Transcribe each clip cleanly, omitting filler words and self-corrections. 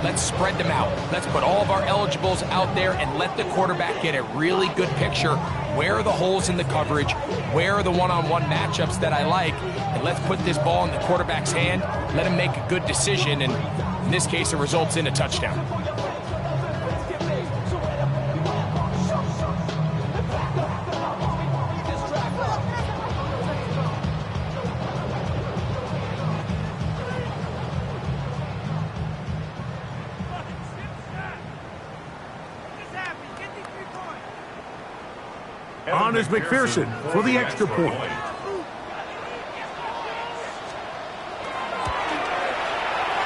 Let's spread them out. Let's put all of our eligibles out there and let the quarterback get a really good picture. Where are the holes in the coverage? Where are the one-on-one matchups that I like? And let's put this ball in the quarterback's hand. Let him make a good decision, and in this case, it results in a touchdown. On is McPherson for the extra point.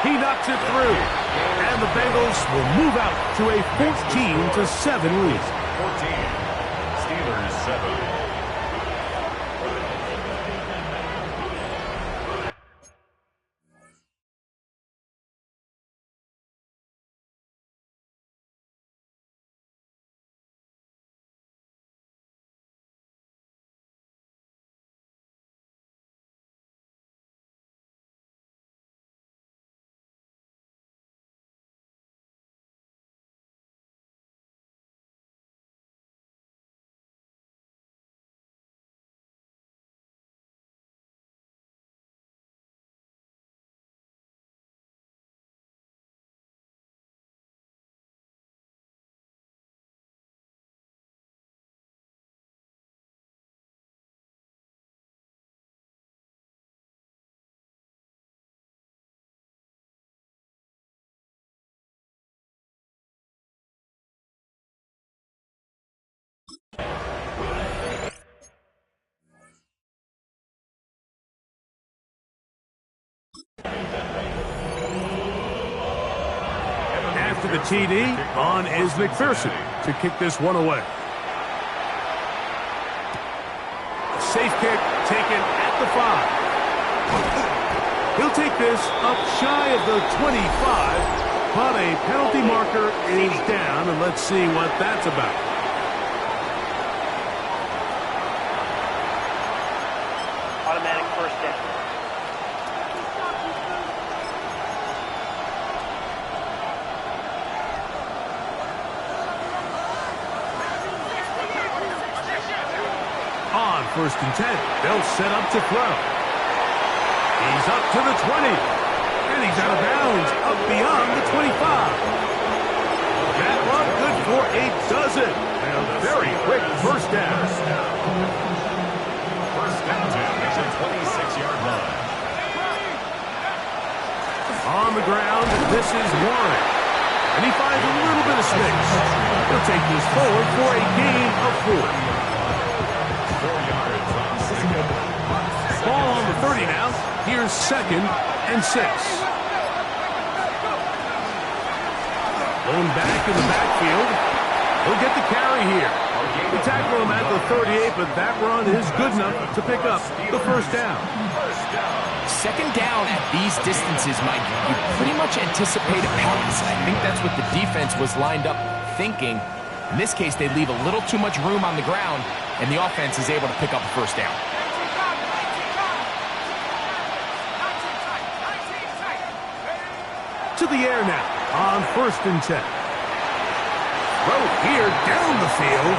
He knocks it through. And the Bengals will move out to a 14-7 lead. 14, Steelers 7. After the TD, on is McPherson to kick this one away. A safe kick taken at the 5. He'll take this up shy of the 25, but a penalty marker is down, and let's see what that's about. Automatic first down. On 1st and 10, they'll set up to throw. He's up to the 20, and he's out of bounds, up beyond the 25. That one good for a dozen, and a very quick first down. First down at the 26-yard line. On the ground, this is Warren, and he finds a little bit of space. He'll take this forward for a gain of 4. 4 yards on second. Ball on the 30 now. Here's 2nd and 6. Going back in the backfield. He'll get the carry here. They tackle him at the 38, but that run is good enough to pick up the first down. Second down at these distances, Mike, you pretty much anticipate a pass. I think that's what the defense was lined up thinking. In this case, they leave a little too much room on the ground, and the offense is able to pick up a first down. To the air now on 1st and 10. Throw here down the field.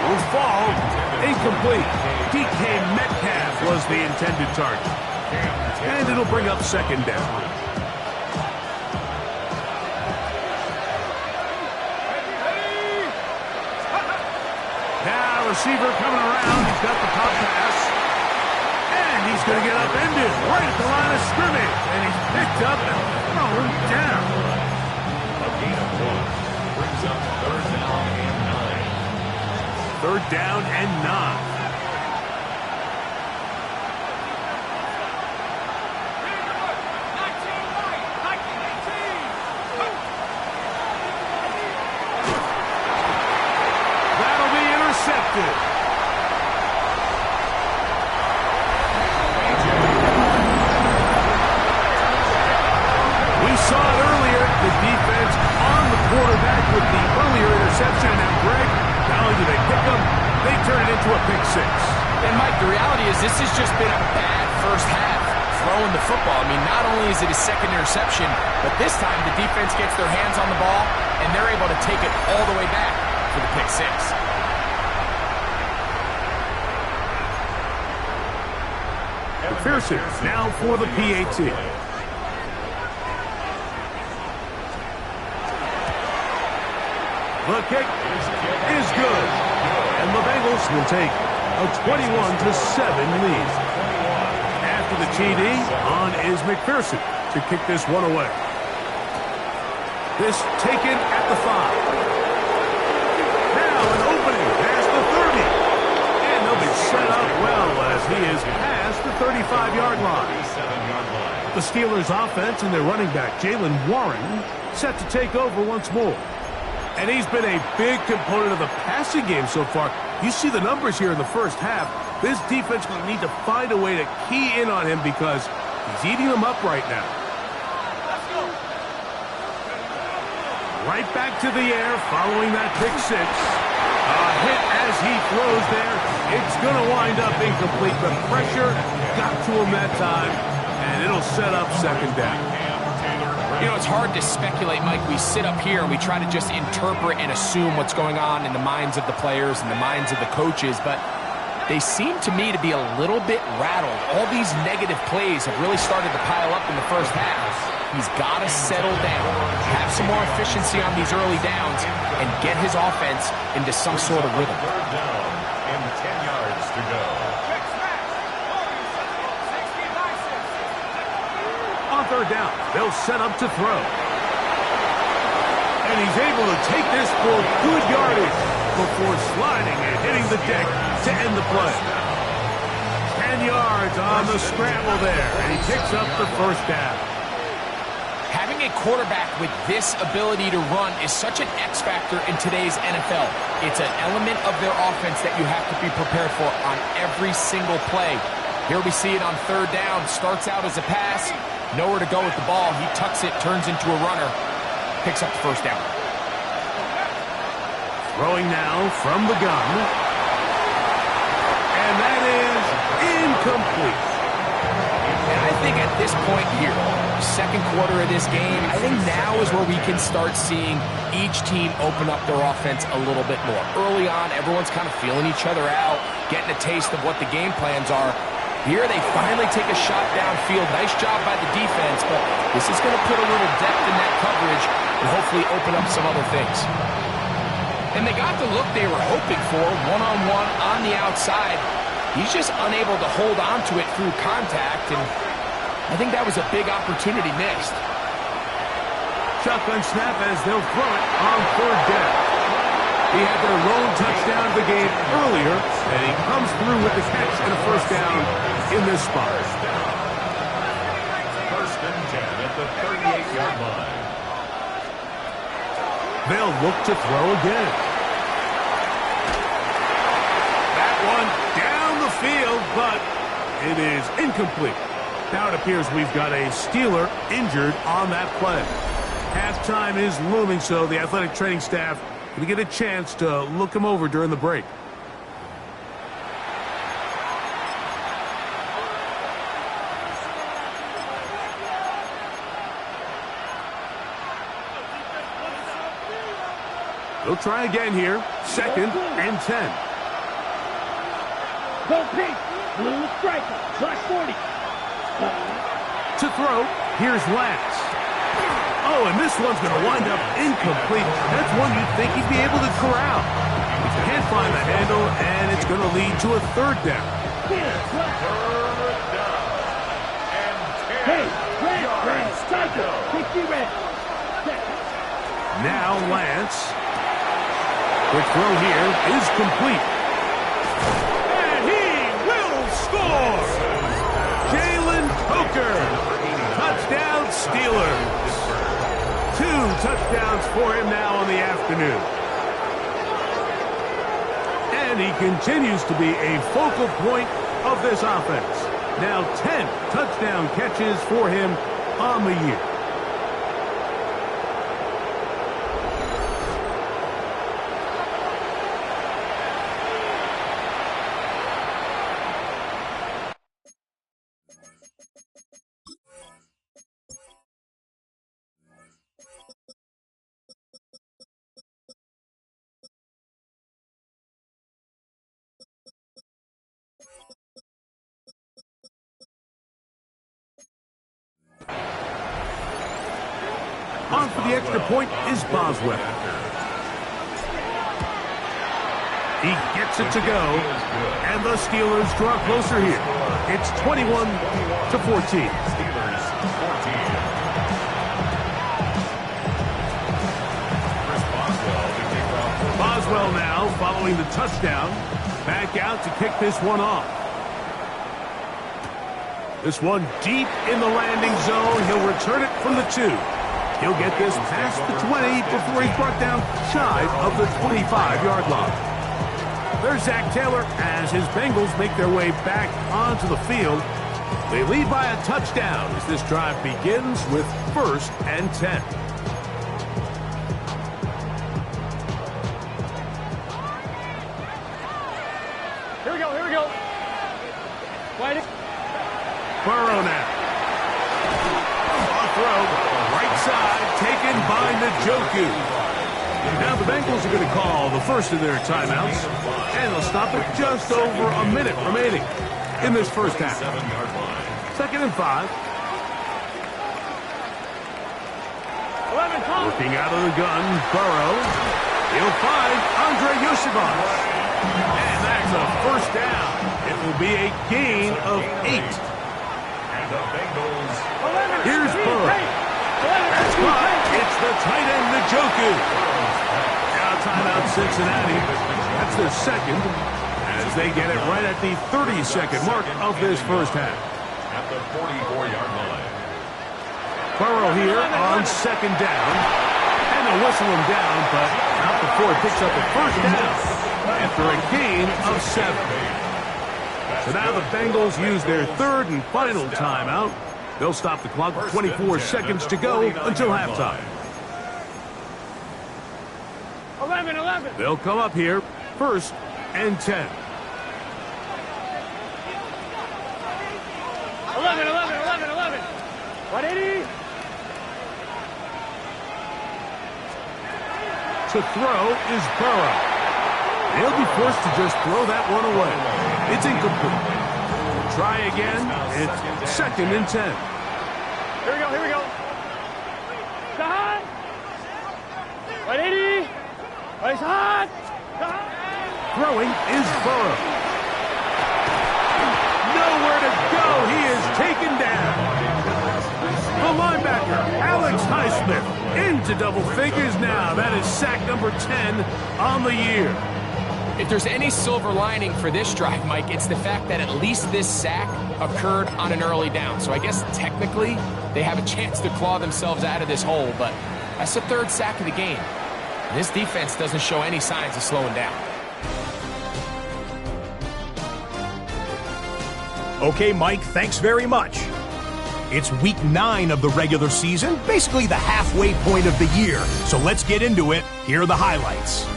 Will fall. Incomplete. DK Metcalf was the intended target. And it'll bring up 2nd down. Now receiver coming around. He's got the pop pass. And he's going to get upended right at the line of scrimmage. And he's picked up and thrown down. A gain of 1 brings up 3rd down and 9. 3rd down and 9. That'll be intercepted. We saw it earlier, the defense on the quarterback with the earlier interception. Now, Greg, not only do they pick them, they turn it into a pick 6. And, Mike, the reality is this has just been a bad first half throwing the football. I mean, not only is it his second interception, but this time the defense gets their hands on the ball, and they're able to take it all the way back for the pick six. McPherson now for the PAT. The kick is good. And the Bengals will take a 21-7 lead. After the TD, on is McPherson to kick this one away. This taken at the 5. Now an opening past the 30. And they'll be set up well as he is past the 35-yard line. The Steelers' offense and their running back, Jaylen Warren, set to take over once more. And he's been a big component of the passing game so far. You see the numbers here in the first half. This defense will need to find a way to key in on him because he's eating them up right now. Right back to the air following that pick six. A hit as he throws there. It's going to wind up incomplete. The pressure got to him that time, and it'll set up second down. You know, it's hard to speculate, Mike. We sit up here and we try to just interpret and assume what's going on in the minds of the players and the minds of the coaches, but they seem to me to be a little bit rattled. All these negative plays have really started to pile up in the first half. He's got to settle down, have some more efficiency on these early downs, and get his offense into some sort of rhythm. Third down and 10 yards to go. On third down, they'll set up to throw. And he's able to take this for good yardage before sliding and hitting the deck to end the play. 10 yards on the scramble there, and he picks up the first down. Having a quarterback with this ability to run is such an X factor in today's NFL. It's an element of their offense that you have to be prepared for on every single play. Here we see it on third down. Starts out as a pass. Nowhere to go with the ball. He tucks it, turns into a runner. Picks up the first down. Throwing now from the gun. And that is incomplete. And I think at this point here, second quarter of this game, I think now is where we can start seeing each team open up their offense a little bit more. Early on, everyone's kind of feeling each other out, getting a taste of what the game plans are. Here they finally take a shot downfield. Nice job by the defense, but this is going to put a little depth in that coverage and hopefully open up some other things. And they got the look they were hoping for, one-on-one on the outside. He's just unable to hold on to it through contact, and I think that was a big opportunity missed. Shotgun snap as they'll throw it on third down. He had their lone touchdown of the game earlier, and he comes through with the catch and a first down in this spot. First and 10 at the 38-yard line. They'll look to throw again. That one down the field, but it is incomplete. Now it appears we've got a Steeler injured on that play. Halftime is looming, so the athletic training staff going to get a chance to look him over during the break. They'll try again here. Second and 10. Go pink, blue striker, plus 40. To throw, here's Lance. Oh, and this one's going to wind up incomplete. That's one you'd think he'd be able to corral. He can't find the handle, and it's going to lead to a third down. Hey, red, striker, 50 red. Now Lance. Quick throw here is complete. And he will score! Jalen Coker. Touchdown Steelers. 2 touchdowns for him now in the afternoon. And he continues to be a focal point of this offense. Now 10 touchdown catches for him on the year. the extra point is Boswell. He gets it to go, and the Steelers draw closer here. It's 21-14. Steelers 14. Chris Boswell to kick off. Boswell now following the touchdown. Back out to kick this one off. This one deep in the landing zone. He'll return it from the 2. He'll get this past the 20 before he's brought down shy of the 25-yard line. There's Zach Taylor as his Bengals make their way back onto the field. They lead by a touchdown as this drive begins with 1st and 10. Here we go, here we go. Wait. Burrow now. Off throw, right side, taken by Njoku. Now the Bengals are going to call the first of their timeouts, and they'll stop it just over a minute remaining in this first half. 2nd and 5. 11, Tom. Working out of the gun, Burrow. He'll find Andre Yosibas. And that's a first down. It will be a gain of 8. And the Bengals. 11, Here's Burrow. That's caught. It's the tight end, Njoku. Now timeout Cincinnati. That's their second as they get it right at the 30-second mark of this first half. At the 44-yard line. Burrow here on 2nd down. And they'll whistle him down, but not before he picks up a first down after a gain of 7. So now the Bengals use their 3rd and final timeout. They'll stop the clock with 24 seconds to go until halftime. 11. They'll come up here, 1st and 10. 11. 180. To throw is Burrow. He'll be forced to just throw that one away. It's incomplete. Try again. It's 2nd and 10. Here we go. Side. 180. Place hot. Throwing is Burrow. Nowhere to go. He is taken down. The linebacker, Alex Highsmith, into double figures now. That is sack number 10 on the year. If there's any silver lining for this drive, Mike, it's the fact that at least this sack occurred on an early down. So I guess technically they have a chance to claw themselves out of this hole, but that's the 3rd sack of the game. And this defense doesn't show any signs of slowing down. Okay, Mike, thanks very much. It's week 9 of the regular season, basically the halfway point of the year. So let's get into it. Here are the highlights.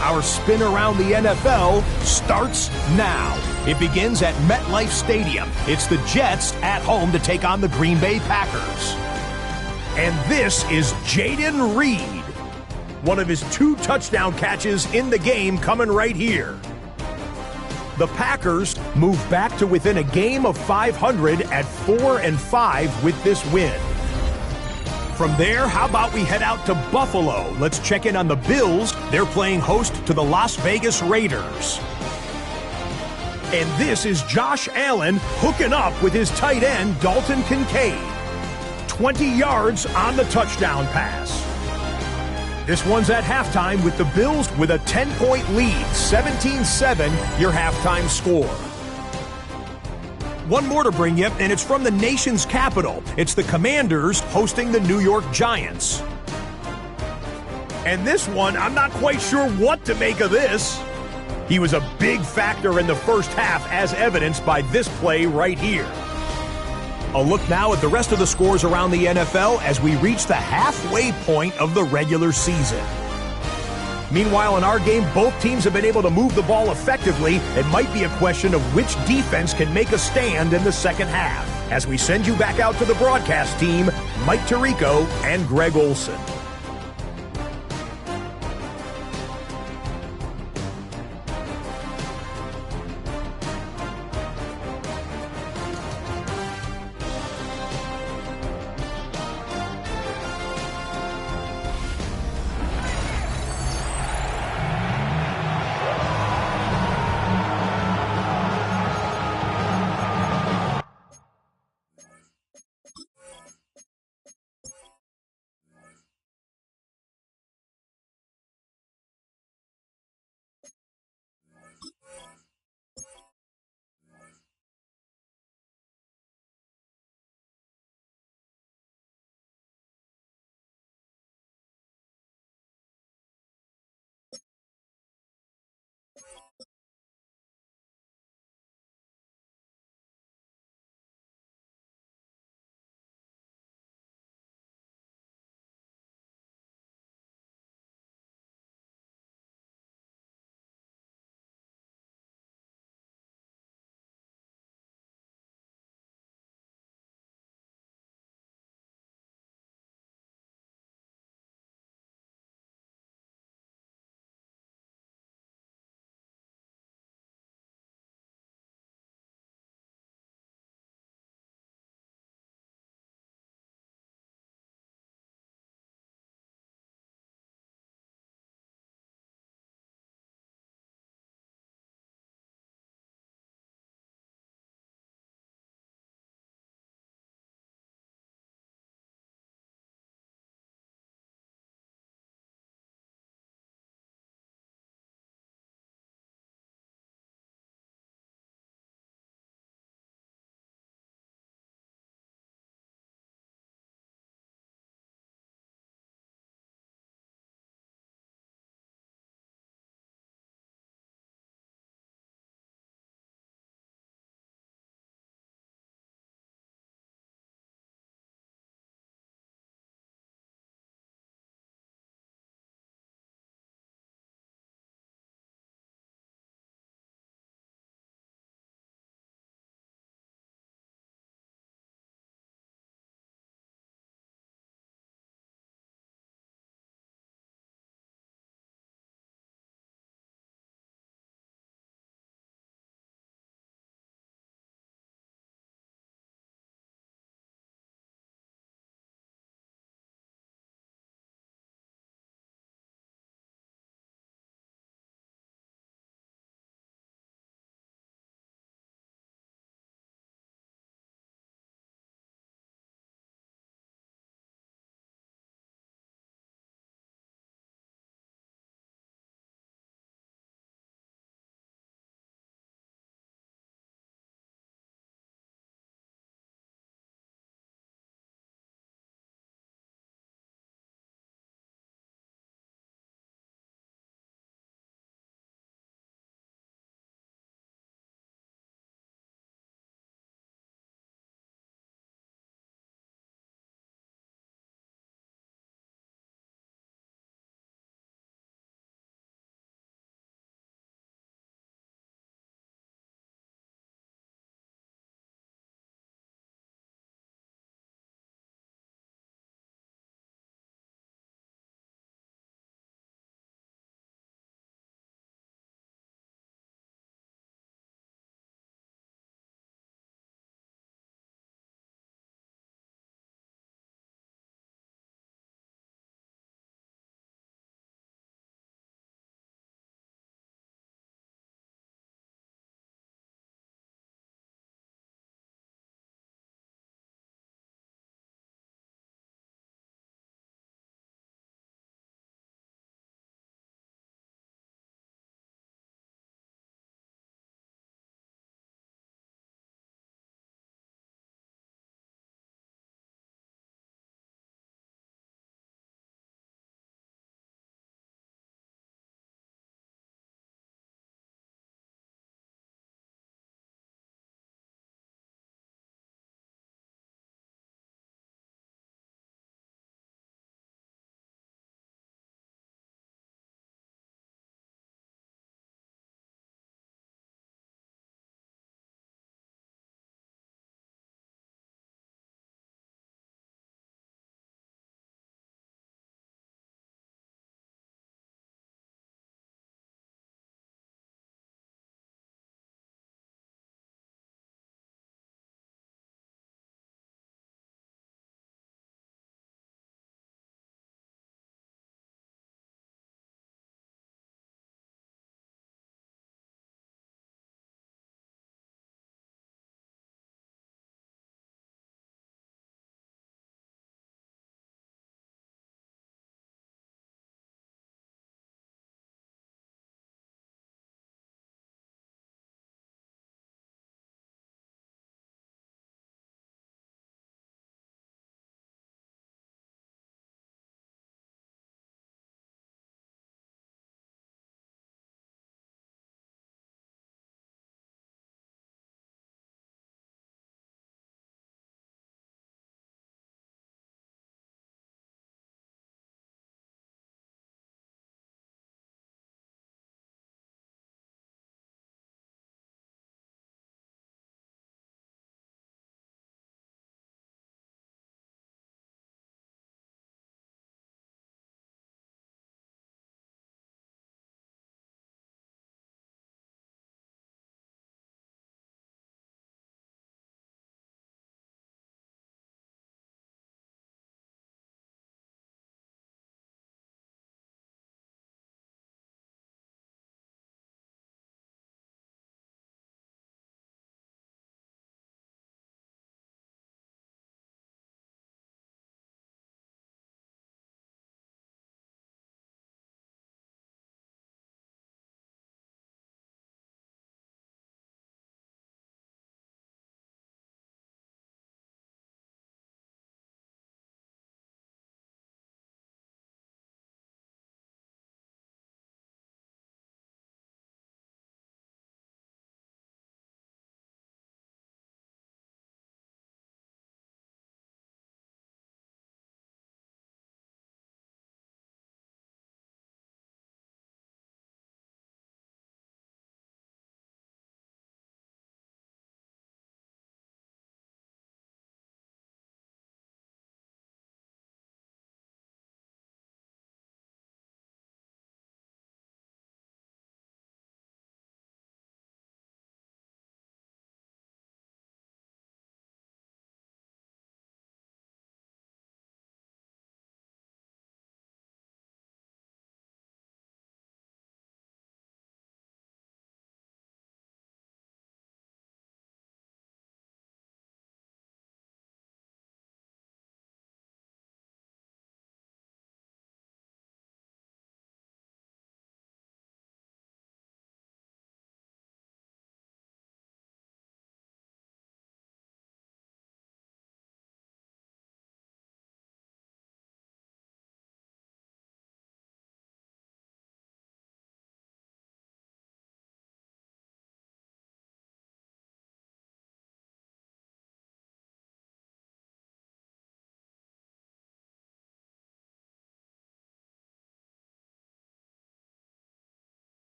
Our spin around the NFL starts now. It begins at MetLife Stadium. It's the Jets at home to take on the Green Bay Packers. And this is Jaden Reed. One of his 2 touchdown catches in the game coming right here. The Packers move back to within a game of 500 at 4-5 with this win. From there, how about we head out to Buffalo? Let's check in on the Bills. They're playing host to the Las Vegas Raiders. And this is Josh Allen hooking up with his tight end, Dalton Kincaid. 20 yards on the touchdown pass. This one's at halftime with the Bills with a 10-point lead, 17-7, your halftime score. One more to bring you, and it's from the nation's capital. It's the Commanders hosting the New York Giants. And this one, I'm not quite sure what to make of this. He was a big factor in the first half, as evidenced by this play right here. A look now at the rest of the scores around the NFL as we reach the halfway point of the regular season. Meanwhile, in our game, both teams have been able to move the ball effectively. It might be a question of which defense can make a stand in the second half. As we send you back out to the broadcast team, Mike Tirico and Greg Olson.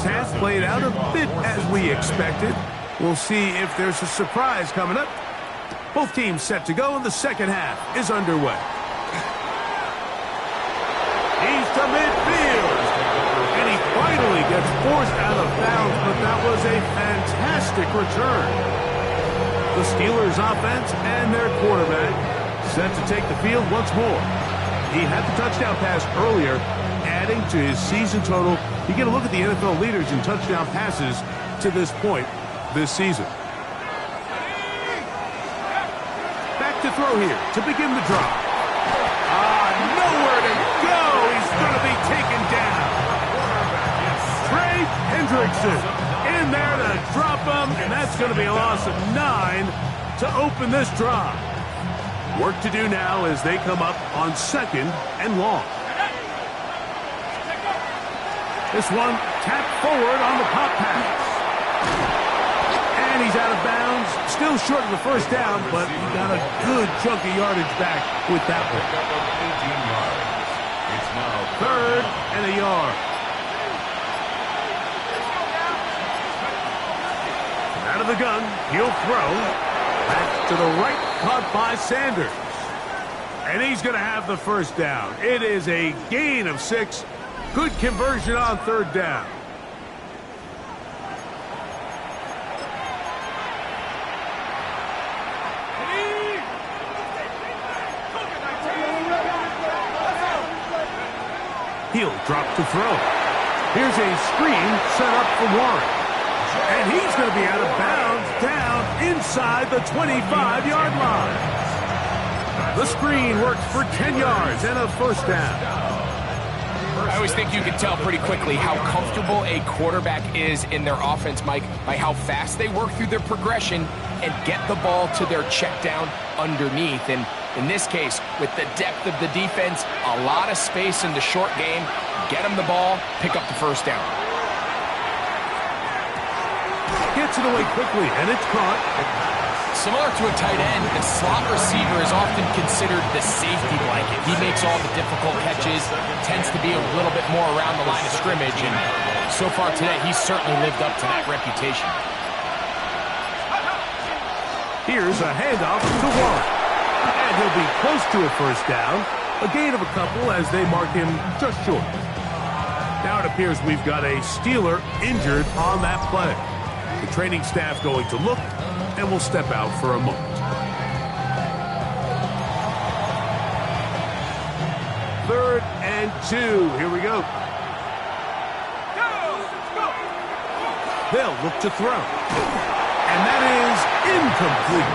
half played out a bit as we expected. We'll see if there's a surprise coming up. Both teams set to go, and the second half is underway. He's to midfield. And he finally gets forced out of bounds, but that was a fantastic return. The Steelers' offense and their quarterback set to take the field once more. He had the touchdown pass earlier, adding to his season total. You get a look at the NFL leaders in touchdown passes to this point this season. Back to throw here to begin the drive. Nowhere to go. He's going to be taken down. Trey Hendrickson in there to drop him, and that's going to be a loss of 9 to open this drive. Work to do now as they come up on 2nd and long. This one tapped forward on the pop pass. And he's out of bounds. Still short of the first down, but he got a good chunk of yardage back with that one. 18 yards. It's now 3rd and a yard. Out of the gun, he'll throw. Back to the right, caught by Sanders. And he's going to have the first down. It is a gain of 6. Good conversion on 3rd down. He'll drop to throw. Here's a screen set up for Warren. And he's going to be out of bounds down inside the 25-yard line. The screen works for 10 yards and a first down. I always think you can tell pretty quickly how comfortable a quarterback is in their offense, Mike, by how fast they work through their progression and get the ball to their check down underneath. And in this case, with the depth of the defense, a lot of space in the short game, get them the ball, pick up the first down. Gets it away quickly, and it's caught. Similar to a tight end, the slot receiver is often considered the safety blanket. He makes all the difficult catches, tends to be a little bit more around the line of scrimmage, and so far today, he's certainly lived up to that reputation. Here's a handoff to Warren. And he'll be close to a first down. A gain of a couple as they mark him just short. Now it appears we've got a Steeler injured on that play. The training staff going to look, and we'll step out for a moment. 3rd and 2. Here we go. They'll look to throw. And that is incomplete.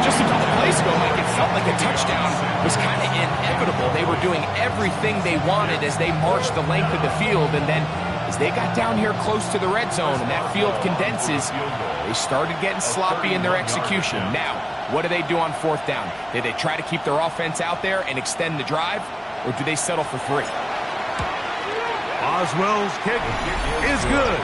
Just a couple plays ago, Mike, it felt like a touchdown was kind of inevitable. They were doing everything they wanted as they marched the length of the field, and then as they got down here close to the red zone and that field condenses, they started getting sloppy in their execution. Now, what do they do on 4th down? Do they try to keep their offense out there and extend the drive, or do they settle for 3? Oswell's kick is good.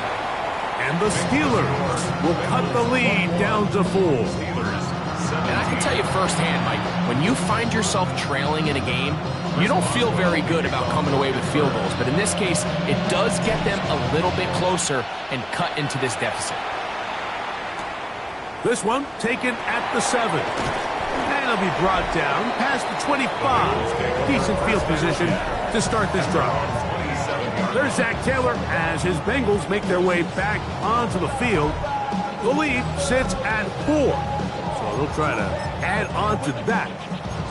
And the Steelers will cut the lead down to 4. And I can tell you firsthand, Mike, when you find yourself trailing in a game, you don't feel very good about coming away with field goals. But in this case, it does get them a little bit closer and cut into this deficit. This one taken at the 7. And he'll be brought down past the 25. Decent field position to start this drive. There's Zach Taylor as his Bengals make their way back onto the field. The lead sits at 4. So they'll try to add on to that.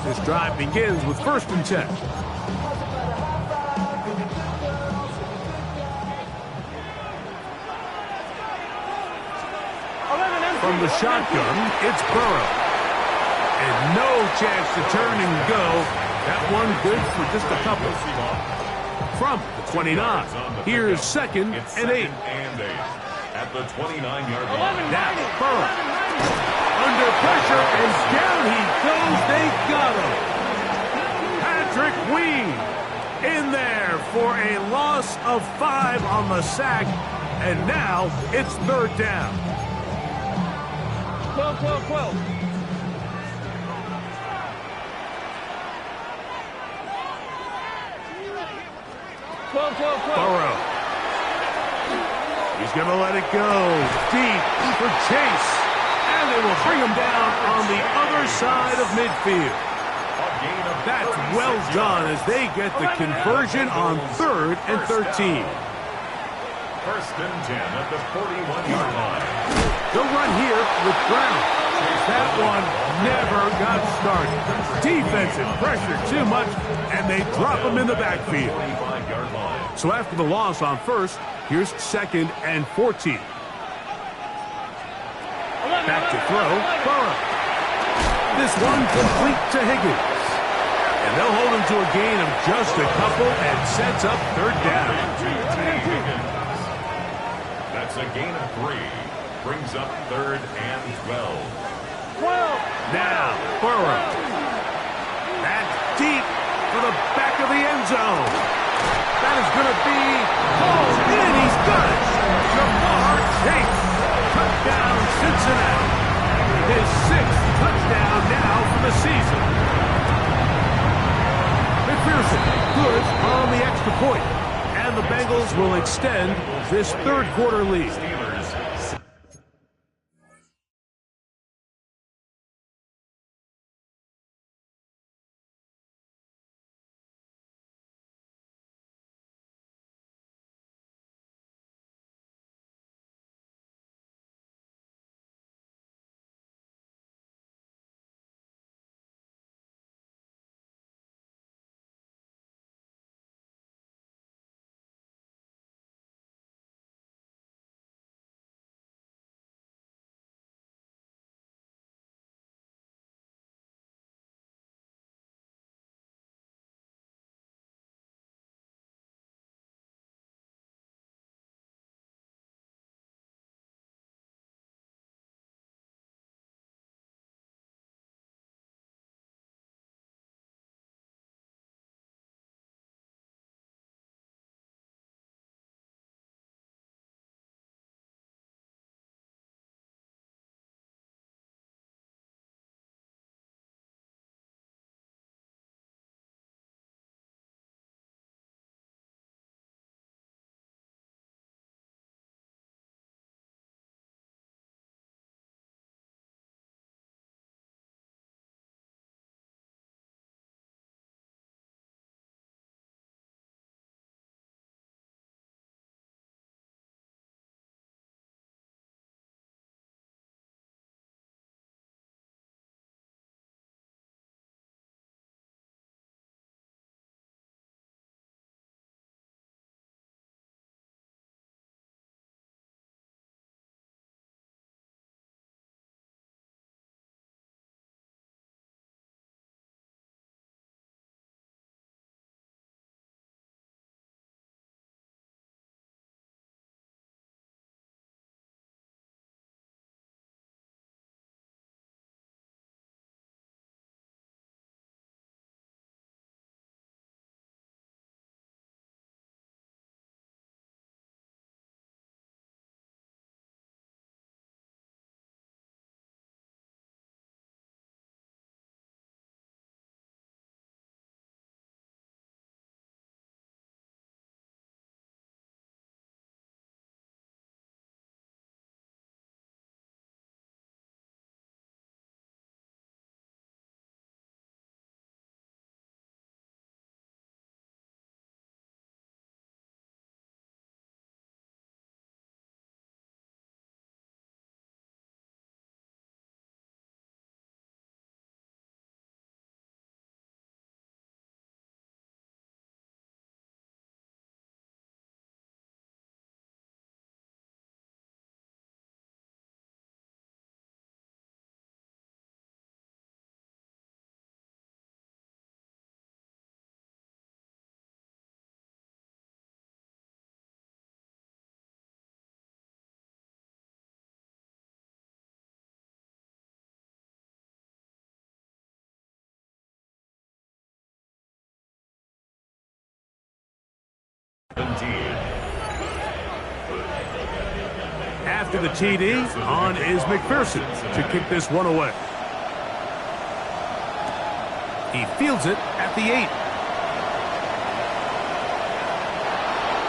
This drive begins with 1st and 10. From the shotgun, it's Burrow. And no chance to turn and go. That one good for just a couple. From the 29, here's 2nd and 8. At the 29-yard line. Now, Burrow. Under pressure, and down he goes. They got him. Patrick Weed in there for a loss of 5 on the sack. And now it's 3rd down. 12, 12, 12. Burrow. going to let it go. Deep for Chase. And they will bring him down on the other side of midfield. That's well done as they get the conversion on 3rd and 13. 1st and 10 at the 41-yard line. They'll run here with Brown. That one never got started. Defensive pressure too much, and they drop him in the backfield. 25-yard line. So after the loss on 1st, here's 2nd and 14. Back to throw, Burrow. This one complete to Higgins. And they'll hold him to a gain of just a couple and sets up 3rd down. That's a gain of 3. Brings up 3rd and 12. Now, Burrow. That's deep for the back of the end zone. That is going to be hauled in. He's got it. Jamar Chase. Touchdown, Cincinnati. His 6th touchdown now for the season. McPherson, good on the extra point. And the Bengals will extend this 3rd quarter lead. After the TD, on is McPherson to kick this one away. He fields it at the 8.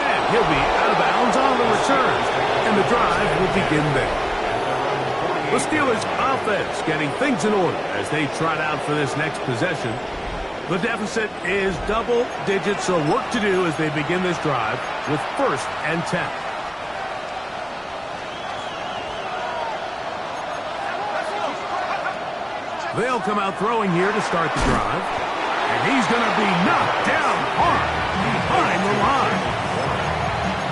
And he'll be out of bounds on the return. And And the drive will begin there. The Steelers offense getting things in order as they trot out for this next possession. The deficit is double digits, so work to do as they begin this drive with 1st and 10. They'll come out throwing here to start the drive. And he's going to be knocked down hard behind the line.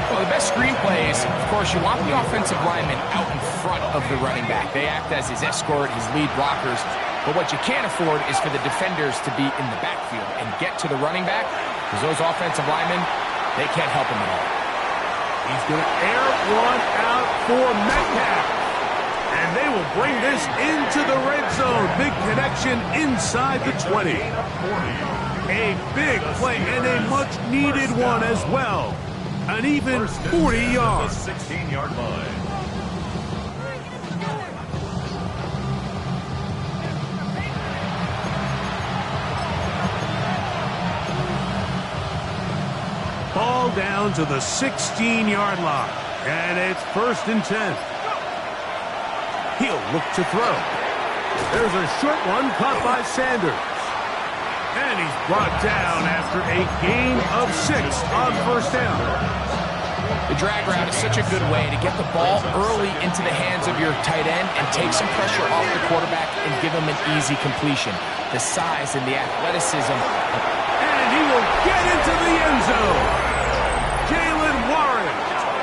Well, the best screenplays, of course, you want the offensive lineman out in front of the running back. They act as his escort, his lead blockers. But what you can't afford is for the defenders to be in the backfield and get to the running back, because those offensive linemen, they can't help him at all. He's going to air one out for Metcalf. And they will bring this into the red zone. Big connection inside the 20. A big play and a much-needed one as well. An even 40 yards. 16-yard line. Ball down to the 16-yard line. And it's 1st and 10. He'll look to throw. There's a short one caught by Sanders. And he's brought down after a gain of 6 on 1st down. The drag route is such a good way to get the ball early into the hands of your tight end and take some pressure off the quarterback and give him an easy completion. The size and the athleticism. And he will get into the end zone. Jalen Warren.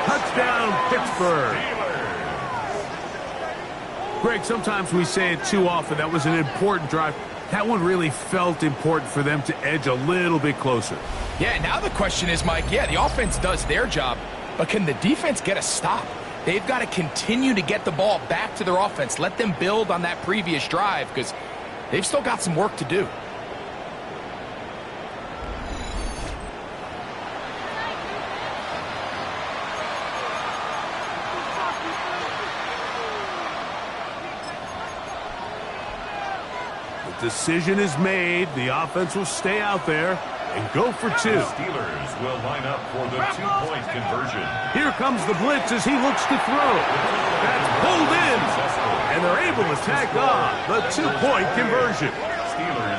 Touchdown, Pittsburgh. Greg, sometimes we say it too often. That was an important drive. That one really felt important for them to edge a little bit closer. Yeah, now the question is, Mike, yeah, the offense does their job, but can the defense get a stop? They've got to continue to get the ball back to their offense. Let them build on that previous drive because they've still got some work to do. Decision is made. The offense will stay out there and go for 2. The Steelers will line up for the 2-point conversion. Here comes the blitz as he looks to throw. That's pulled in. And they're able to tack on the 2-point conversion.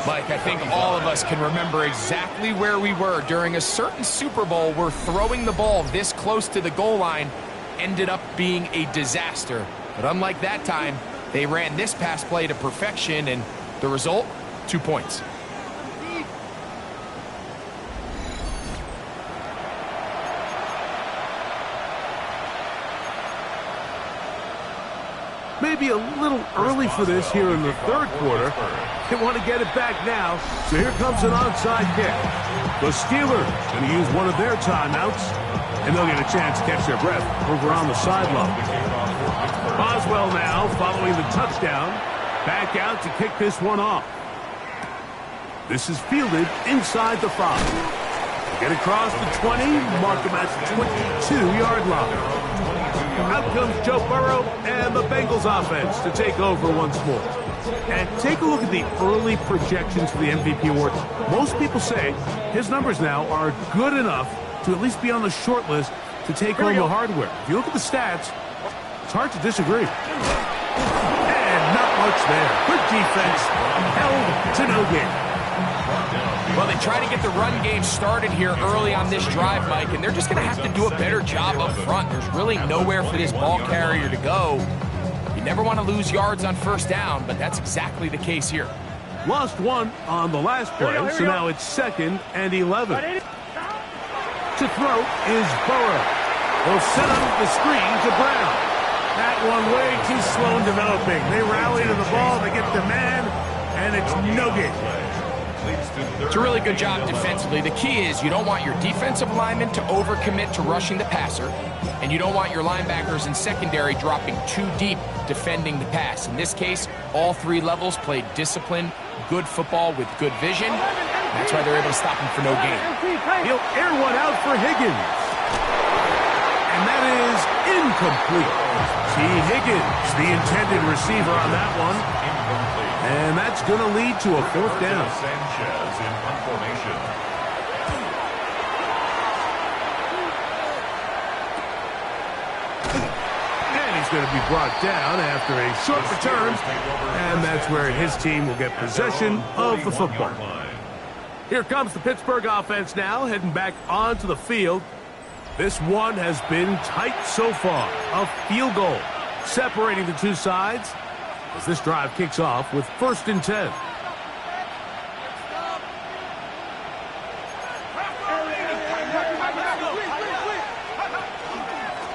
Mike, I think all of us can remember exactly where we were during a certain Super Bowl where throwing the ball this close to the goal line ended up being a disaster. But unlike that time, they ran this pass play to perfection, and the result, 2 points. Maybe a little early for this here in the 3rd quarter. They want to get it back now, so here comes an onside kick. The Steelers going to use one of their timeouts, and they'll get a chance to catch their breath over on the sideline. Boswell now following the touchdown. Back out to kick this one off. This is fielded inside the 5. Get across the 20, mark him at the 22-yard line. Out comes Joe Burrow and the Bengals offense to take over once more. And take a look at the early projections for the MVP award. Most people say his numbers now are good enough to at least be on the short list to take home the hardware. If you look at the stats, it's hard to disagree. And not much there. Good defense, held to no gain. Well, they try to get the run game started here early on this drive, Mike, and they're just going to have to do a better job up front. There's really nowhere for this ball carrier to go. You never want to lose yards on 1st down, but that's exactly the case here. Lost 1 on the last play, so now it's 2nd and 11. To throw is Burrow. He'll set up the screen to Brown. That one way too slow in developing. They rally to the ball, they get the man, and it's no gain. It's a really good job defensively. The key is you don't want your defensive linemen to overcommit to rushing the passer, and you don't want your linebackers in secondary dropping too deep defending the pass. In this case, all 3 levels played disciplined, good football with good vision. That's why they're able to stop him for no gain. He'll air one out for Higgins. And that is incomplete. T. Higgins, the intended receiver on that one. And that's going to lead to a 4th down. Sanchez in punt formation. going to be brought down after a short return, and that's where his team will get possession of the football. Here comes the Pittsburgh offense now, heading back onto the field. This one has been tight so far. A field goal separating the two sides as this drive kicks off with 1st and 10.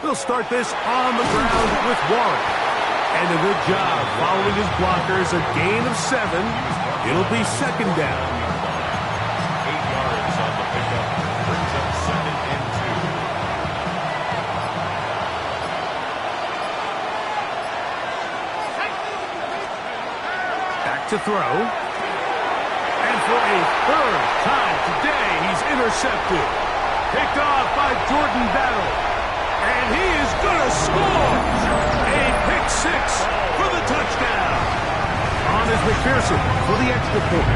They'll start this on the ground with Warren. And a good job following his blockers. A gain of 7. It'll be 2nd down. 8 yards on the pickup. Brings up 2nd and 2. Back to throw. And for a 3rd time today, he's intercepted. Picked off by Jordan Battle. And he is going to score! A pick 6 for the touchdown. On is McPherson for the extra point.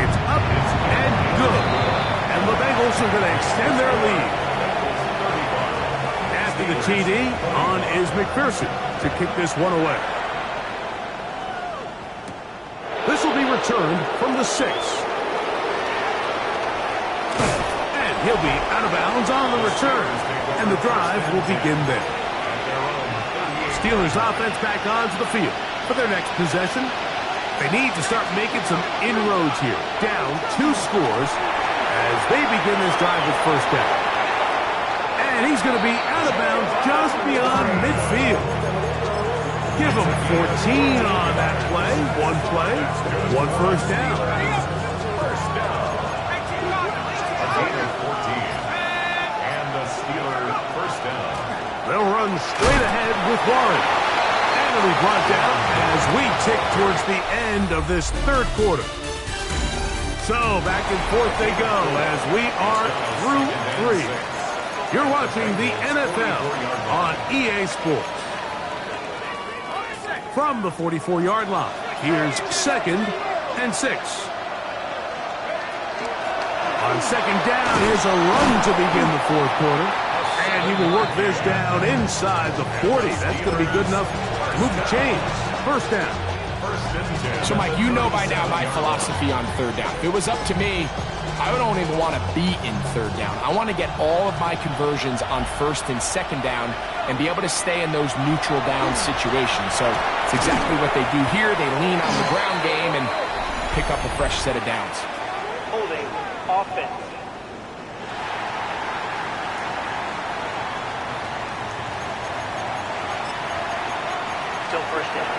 It's up and good. And the Bengals are going to extend their lead. After the TD, on is McPherson to kick this one away. This will be returned from the 6. He'll be out of bounds on the return, and the drive will begin there. Steelers offense back onto the field for their next possession. They need to start making some inroads here, down 2 scores as they begin this drive with 1st down. And he's going to be out of bounds just beyond midfield. Give him 14 on that play, 1 1st down. They'll run straight ahead with Warren. And it'll be brought down as we tick towards the end of this 3rd quarter. So back and forth they go as we are through 3. You're watching the NFL on EA Sports. From the 44-yard line, here's 2nd and 6. On 2nd down, here's a run to begin the 4th quarter. And he will work this down inside the 40. That's going to be good enough to move the chains. 1st down. So, Mike, you know by now my philosophy on 3rd down. If it was up to me, I don't even want to be in 3rd down. I want to get all of my conversions on 1st and 2nd down and be able to stay in those neutral down situations. So it's exactly what they do here. They lean on the ground game and pick up a fresh set of downs. Holding offense. Still 1st down.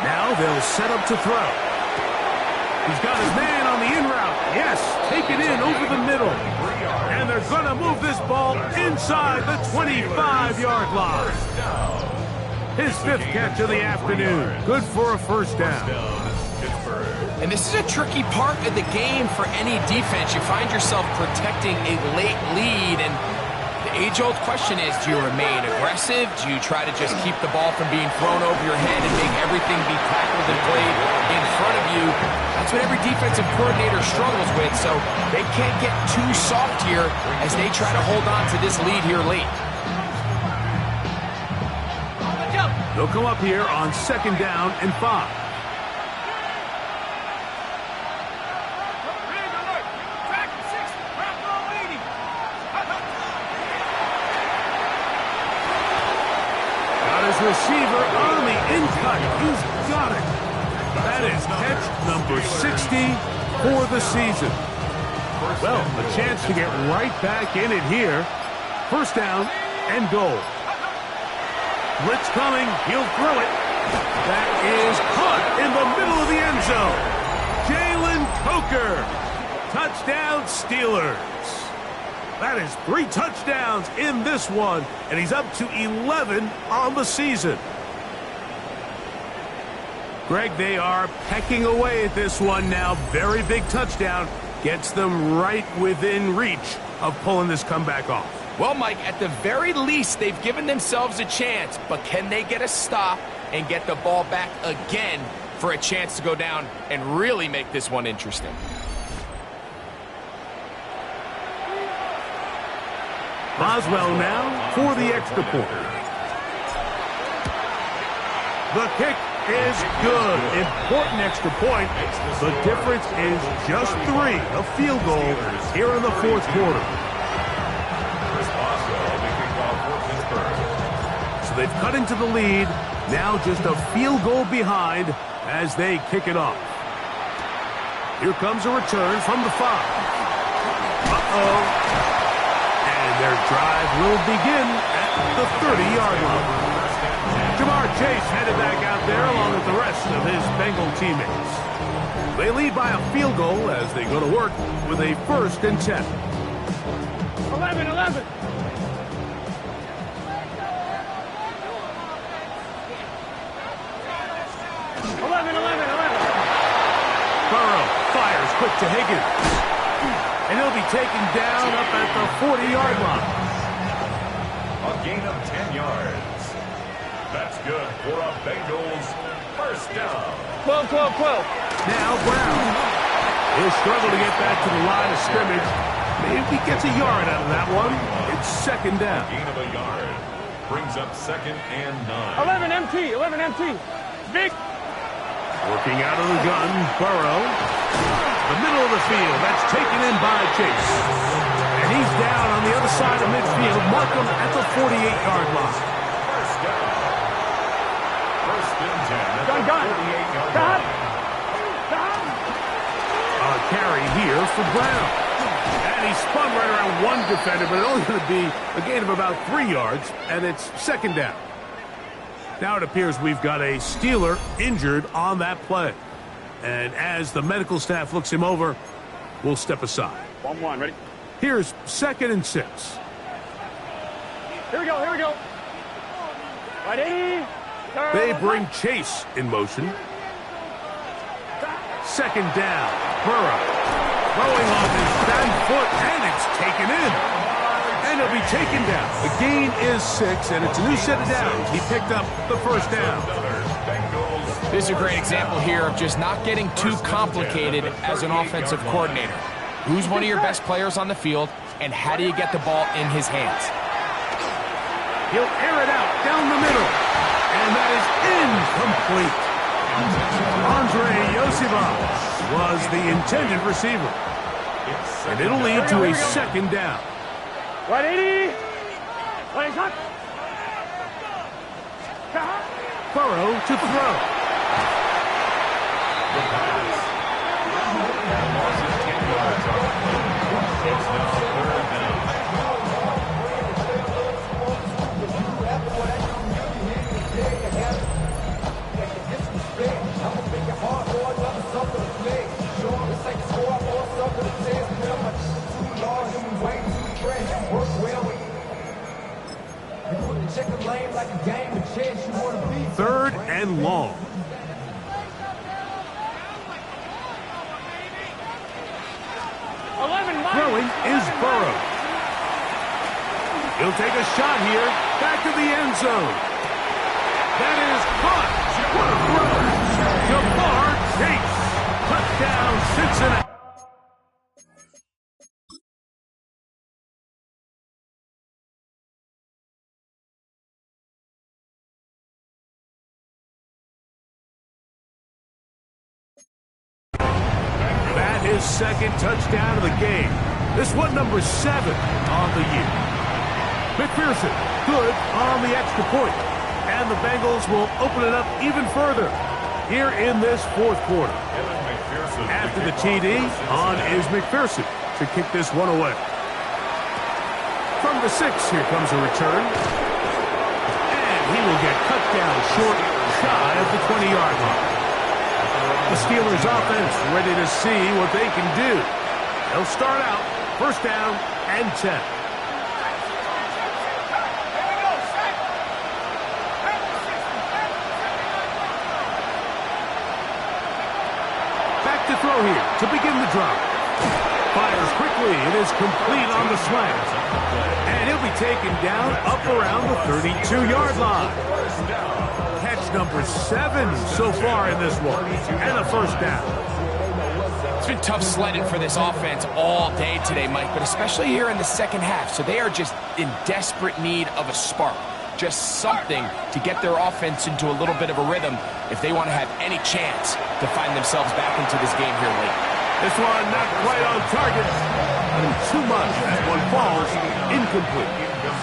Now they'll set up to throw. He's got his man on the in route. Yes, take it in over the middle. And they're going to move this ball inside the 25-yard line. His 5th catch of the afternoon. Good for a 1st down. And this is a tricky part of the game for any defense. You find yourself protecting a late lead, and the age-old question is, do you remain aggressive? Do you try to just keep the ball from being thrown over your head and make everything be tackled and played in front of you? That's what every defensive coordinator struggles with, so they can't get too soft here as they try to hold on to this lead here late. They'll come up here on 2nd down and 5. Receiver on the in-cut. He's got it. That is catch number 60 for the season. Well, a chance to get right back in it here. 1st down and goal. Blitz coming. He'll throw it. That is caught in the middle of the end zone. Jalen Coker. Touchdown Steelers. That is 3 touchdowns in this one, and he's up to 11 on the season. Greg, they are pecking away at this one now. Very big touchdown. Gets them right within reach of pulling this comeback off. Well, Mike, at the very least, they've given themselves a chance, but can they get a stop and get the ball back again for a chance to go down and really make this one interesting? Boswell now for the extra point. The kick is good. Important extra point. The difference is just 3. A field goal here in the fourth quarter. So they've cut into the lead. Now just a field goal behind as they kick it off. Here comes a return from the 5. Uh-oh. And their drive will begin at the 30-yard line. Jamar Chase headed back out there along with the rest of his Bengal teammates. They lead by a field goal as they go to work with a 1st and 10. 11. Burrow fires quick to Higgins. And he'll be taken down up at the 40-yard line. A gain of 10 yards. That's good for a Bengals first down. 12. Now Brown. He'll struggle to get back to the line of scrimmage. Maybe gets a yard out of that one. It's 2nd down. Gain of a yard. Brings up 2nd and 9. 11 MT. Big. Working out of the gun, Burrow. The middle of the field. That's taken in by Chase. And he's down on the other side of midfield. Mark him at the 48-yard line. First down. 1st and 10 at the Gun. 48-yard Stop. line. A carry here for Brown. And he spun right around one defender, but it's only going to be a gain of about 3 yards, and it's 2nd down. Now it appears we've got a Steeler injured on that play. And as the medical staff looks him over, we'll step aside. 1-1, ready? Here's 2nd and 6. Here we go. Ready? They bring Chase in motion. 2nd down. Burrow throwing off his back foot, and it's taken in. And he'll be taken down. The gain is 6, and it's a new set of downs. He picked up the 1st down. This is a great example here of just not getting too complicated as an offensive coordinator. Who's one of your best players on the field, and how do you get the ball in his hands? He'll air it out down the middle. And that is incomplete. Andre Yosivas was the intended receiver. And it'll lead to a 2nd down. 180. Burrow to throw. The pass. Losses 10 yards on the play. It's now 3rd down. Third and long. Throwing is Burrow. He'll take a shot here. Back to the end zone. That is caught. What a throw. Jamar Chase. Touchdown, Cincinnati. His 2nd touchdown of the game. This one number 7 on the year. McPherson, good on the extra point. And the Bengals will open it up even further here in this 4th quarter. After the TD, on is McPherson to kick this one away. From the 6, here comes a return. And he will get cut down short, shy of the 20-yard line. The Steelers offense ready to see what they can do. They'll start out 1st down and 10. Back to throw here to begin the drive. Fires quickly Quickly, it is complete on the slant. And he'll be taken down up around the 32-yard line. Catch number 7 so far in this one. And a first down. It's been tough sledding for this offense all day today, Mike, but especially here in the second half. So they are just in desperate need of a spark. Just something to get their offense into a little bit of a rhythm if they want to have any chance to find themselves back into this game here late. This one not quite on target. And too much. That one falls incomplete.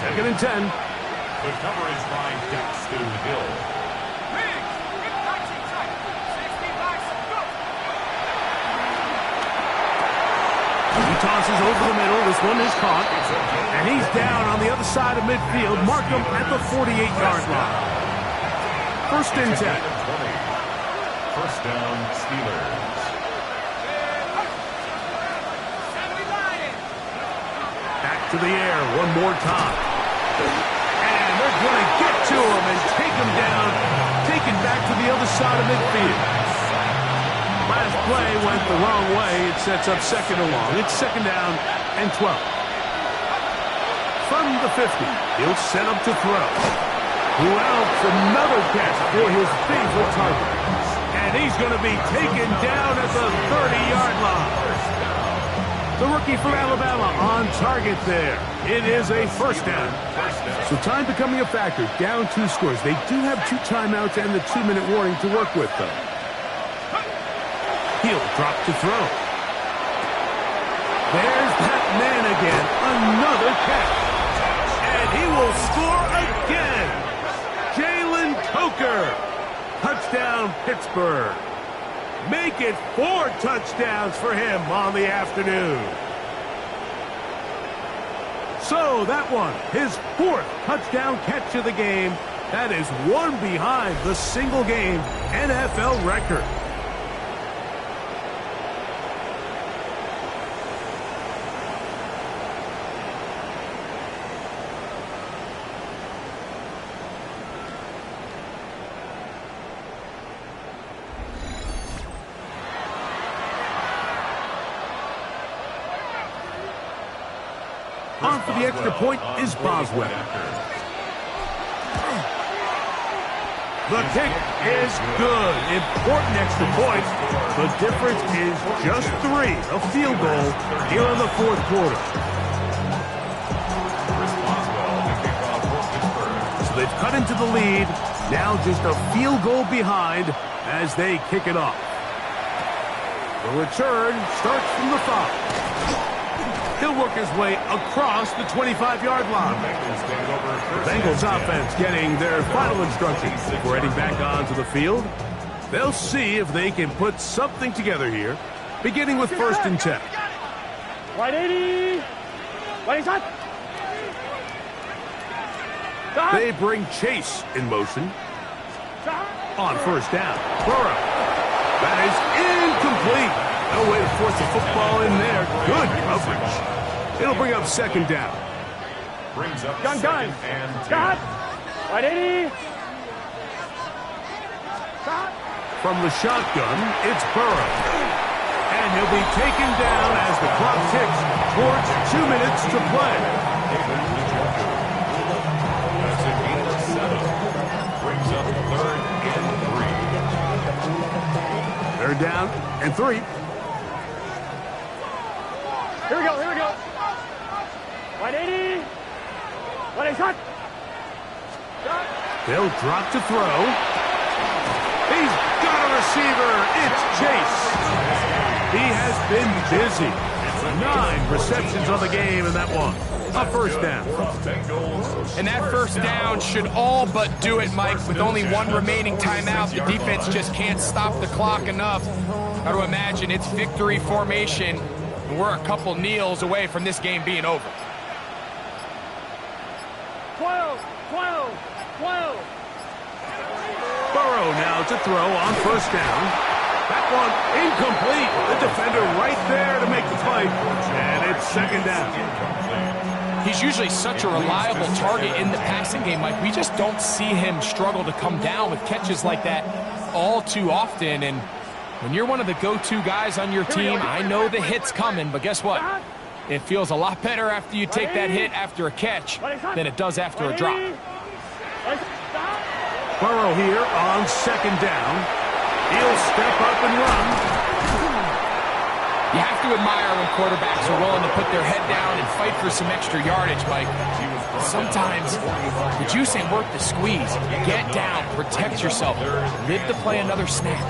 2nd and 10. The coverage by Daxton Hill. He tosses over the middle. This one is caught. And he's down on the other side of midfield. Mark him at the 48-yard line. 1st and 10. First down, Steelers. Back to the air one more time. And they're going to get to him and take him down. Taken back to the other side of midfield. Last play went the wrong way. It sets up 2nd and long. It's 2nd down and 12. From the 50, he'll set up to throw. Who else? Another catch for his favorite target. And he's going to be taken down at the 30-yard line. The rookie from Alabama on target there. It is a first down. So time becoming a factor. Down 2 scores. They do have 2 timeouts and the 2-minute warning to work with, though. He'll drop to throw. There's that man again. Another catch. And he will score again. Jalen Coker. Touchdown, Pittsburgh. Make it 4 touchdowns for him on the afternoon. So that one, his 4th touchdown catch of the game. That is one behind the single-game NFL record. On for the extra point is Boswell. The kick is good. Important extra point. The difference is just 3. A field goal here in the 4th quarter. So they've cut into the lead. Now just a field goal behind as they kick it off. The return starts from the 5. He'll work his way across the 25-yard line. The Bengals offense getting their final instructions before heading back onto the field. They'll see if they can put something together here, beginning with 1st and 10. Right 80. Right shot. They bring Chase in motion. On 1st down, Burrow. That is incomplete. No way to force the football in there. Good coverage. It'll bring up 2nd down. Brings up Gun. 2nd and 10. Shot. Right 80. Shot. From the shotgun, it's Burrow. And he'll be taken down as the clock ticks towards 2 minutes to play. That's a gain of 7. Brings up 3rd and 3. 3rd down and 3. Here we go. Right 80. Right shot. Shot. They'll drop to throw. He's got a receiver. It's Chase. He has been busy. 9 receptions on the game in that one. A 1st down. And that 1st down should all but do it, Mike. With only 1 remaining timeout, the defense just can't stop the clock enough. Got to imagine it's victory formation. And we're a couple kneels away from this game being over. 12. Burrow now to throw on 1st down. That one incomplete. The defender right there to make the play. And it's 2nd down. He's usually such a reliable target in the passing game, Mike. We just don't see him struggle to come down with catches like that all too often. And when you're one of the go-to guys on your team, I know the hit's coming, but guess what? It feels a lot better after you take that hit after a catch than it does after a drop. Burrow here on second down. He'll step up and run. You have to admire when quarterbacks are willing to put their head down and fight for some extra yardage, Mike. Sometimes the juice ain't worth the squeeze. Get down, protect yourself, live to play another snap.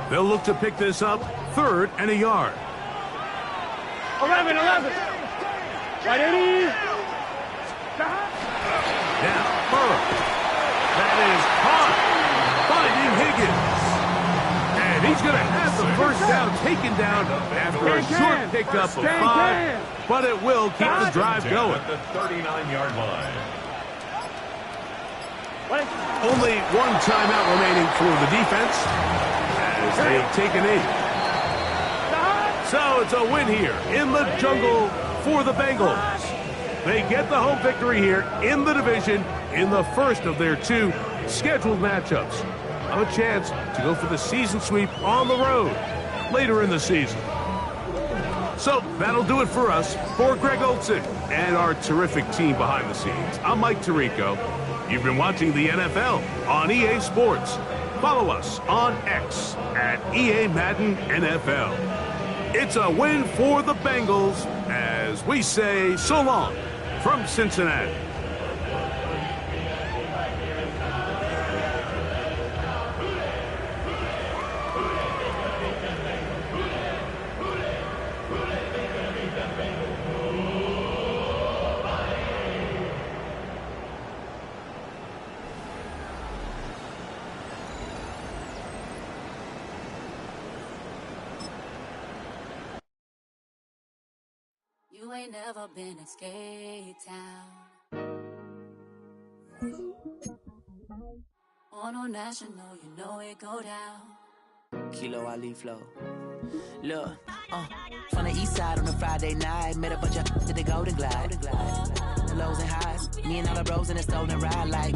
They'll look to pick this up, 3rd and a yard. 11. Right, Eddie. Now, Burrow. That is caught. Finding Higgins. And he's going to have the first down taken down after a short pickup of 5, but it will keep the drive going. At the 39-yard line. Only one timeout remaining for the defense as they take an 8. So it's a win here in the jungle for the Bengals. They get the home victory here in the division in the first of their 2 scheduled matchups. Have a chance to go for the season sweep on the road later in the season. So that'll do it for us. For Greg Olson and our terrific team behind the scenes, I'm Mike Tirico. You've been watching the NFL on EA Sports. Follow us on X at EA Madden NFL. It's a win for the Bengals as we say so long from Cincinnati. You ain't never been in Skate Town. On national, you know it go down. Kilo Ali Flow. Look, from the east side on a Friday night, met a bunch of to the Golden Glide. The lows and highs, me and all the bros in a stolen ride like,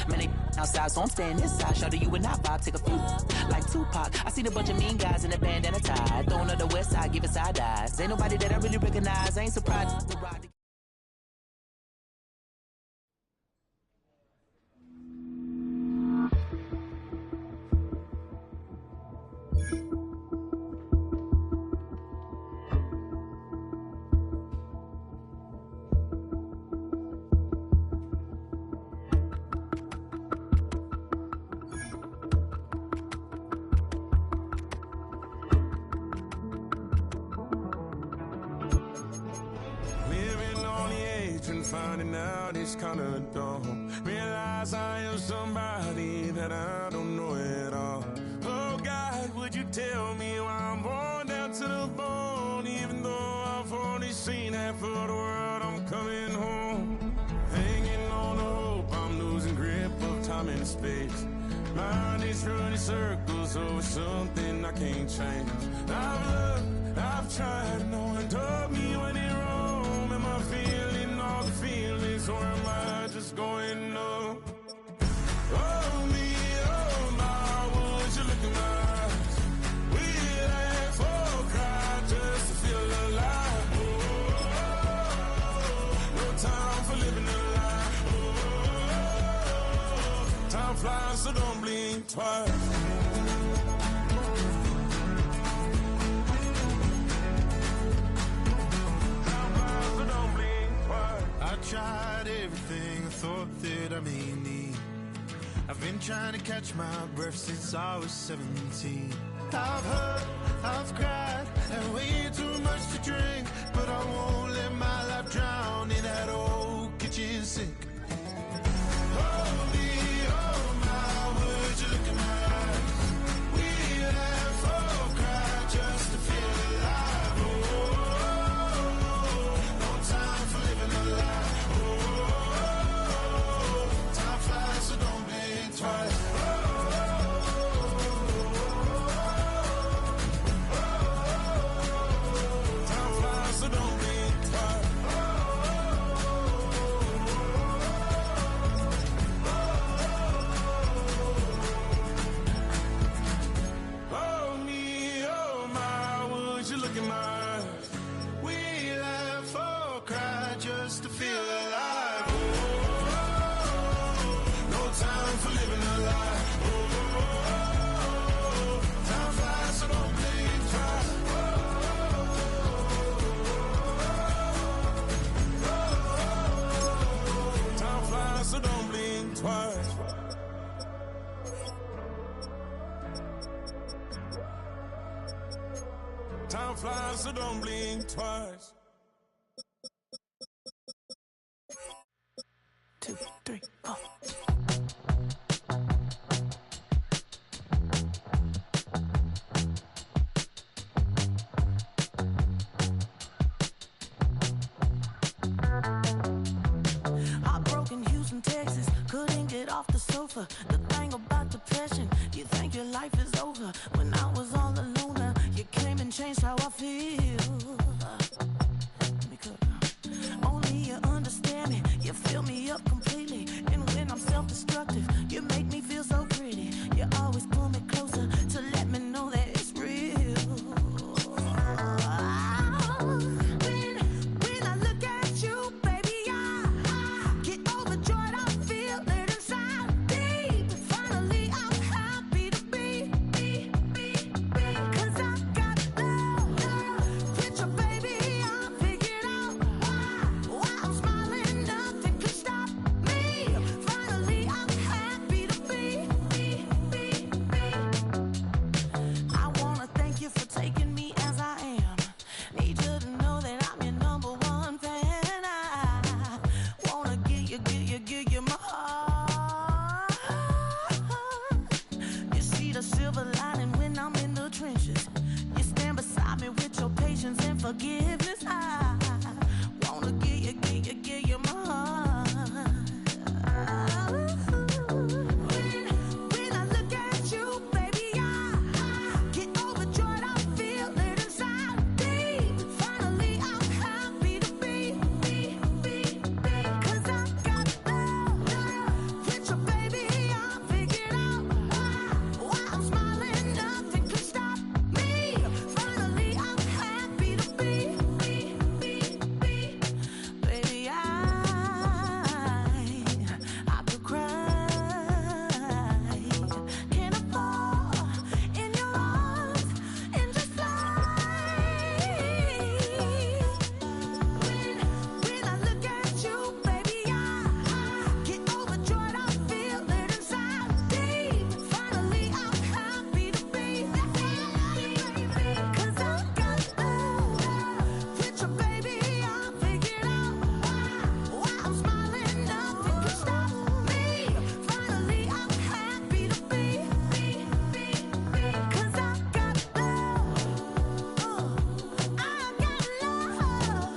man, they outside, so I'm staying inside. Show you and I vibe, take a few, like Tupac. I seen a bunch of mean guys in a bandana tie, throwing up the west side, giving side eyes. Ain't nobody that I really recognize, I ain't surprised to ride. Finding out it's kinda dumb. Realize I am somebody that I don't know at all. Oh God, would you tell me why I'm born down to the bone? Even though I've only seen half of the world, I'm coming home. Hanging on the hope, I'm losing grip of time and space. Mind is running circles over something I can't change. I've looked, I've tried, no one told me when it wrong. Am I feeling all the feelings, or am I just going up? Oh me, oh my, would you look in my eyes? We laugh or cry just to feel alive. Oh, no time for living a lie. Oh, time flies, so don't blink twice. I tried everything I thought that I may need. I've been trying to catch my breath since I was 17. I've hurt, I've cried, and way too much to drink, but I won't let my life drown in that old kitchen sink. Oh me, oh my, would you look in my eyes? We laugh or cry just to feel alive. Oh, no time for living a lie. So don't blink twice. Time flies, so don't blink twice. 2, 3, 4. Heartbroken Houston, Texas, couldn't get off the sofa. The thing about depression, you think your life is over. When I was all alone, you came and changed how I feel. Let me cook. Only you understand me, you fill me up completely. And when I'm self-destructive, you make me feel so pretty. You always pull me closer to let me know that it's real. When I look at you, baby, I get overjoyed. I feel it inside deep. Finally, I'm happy to be. 'Cause I got love with your baby. I figured out why I'm smiling. Nothing could stop me. Finally, I'm happy to be. I wanna thank you for taking me as I am. Need you to know that I'm your number one fan. I wanna give you my heart. You see the silver lining when I'm in the trenches. You stand beside me with your patience and forgiveness. I wanna give you my heart. When I look at you, baby, I get overjoyed. I feel it inside deep. Finally, I'm happy to be. 'Cause I got love with your baby. I figured out why I'm smiling. Nothing could stop me. Finally, I'm happy to be. Baby, I could cry. Can I fall in your arms and just fly? When I look at you, baby, I get overjoyed. I feel it inside deep. Finally, I'm happy to be. 'Cause I got love with your baby. I figured out why I'm smiling. Nothing can stop me. Finally, I'm happy to be. 'Cause I got love. I got love.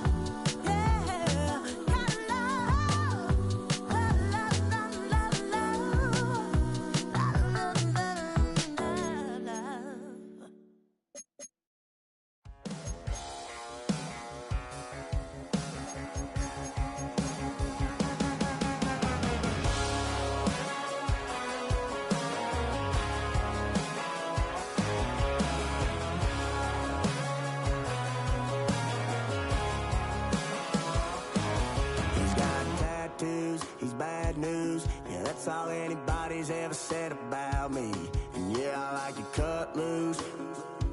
Yeah, got love. He's got tattoos, he's bad news. Yeah, that's all anybody's ever said about me. And yeah, I like to cut loose,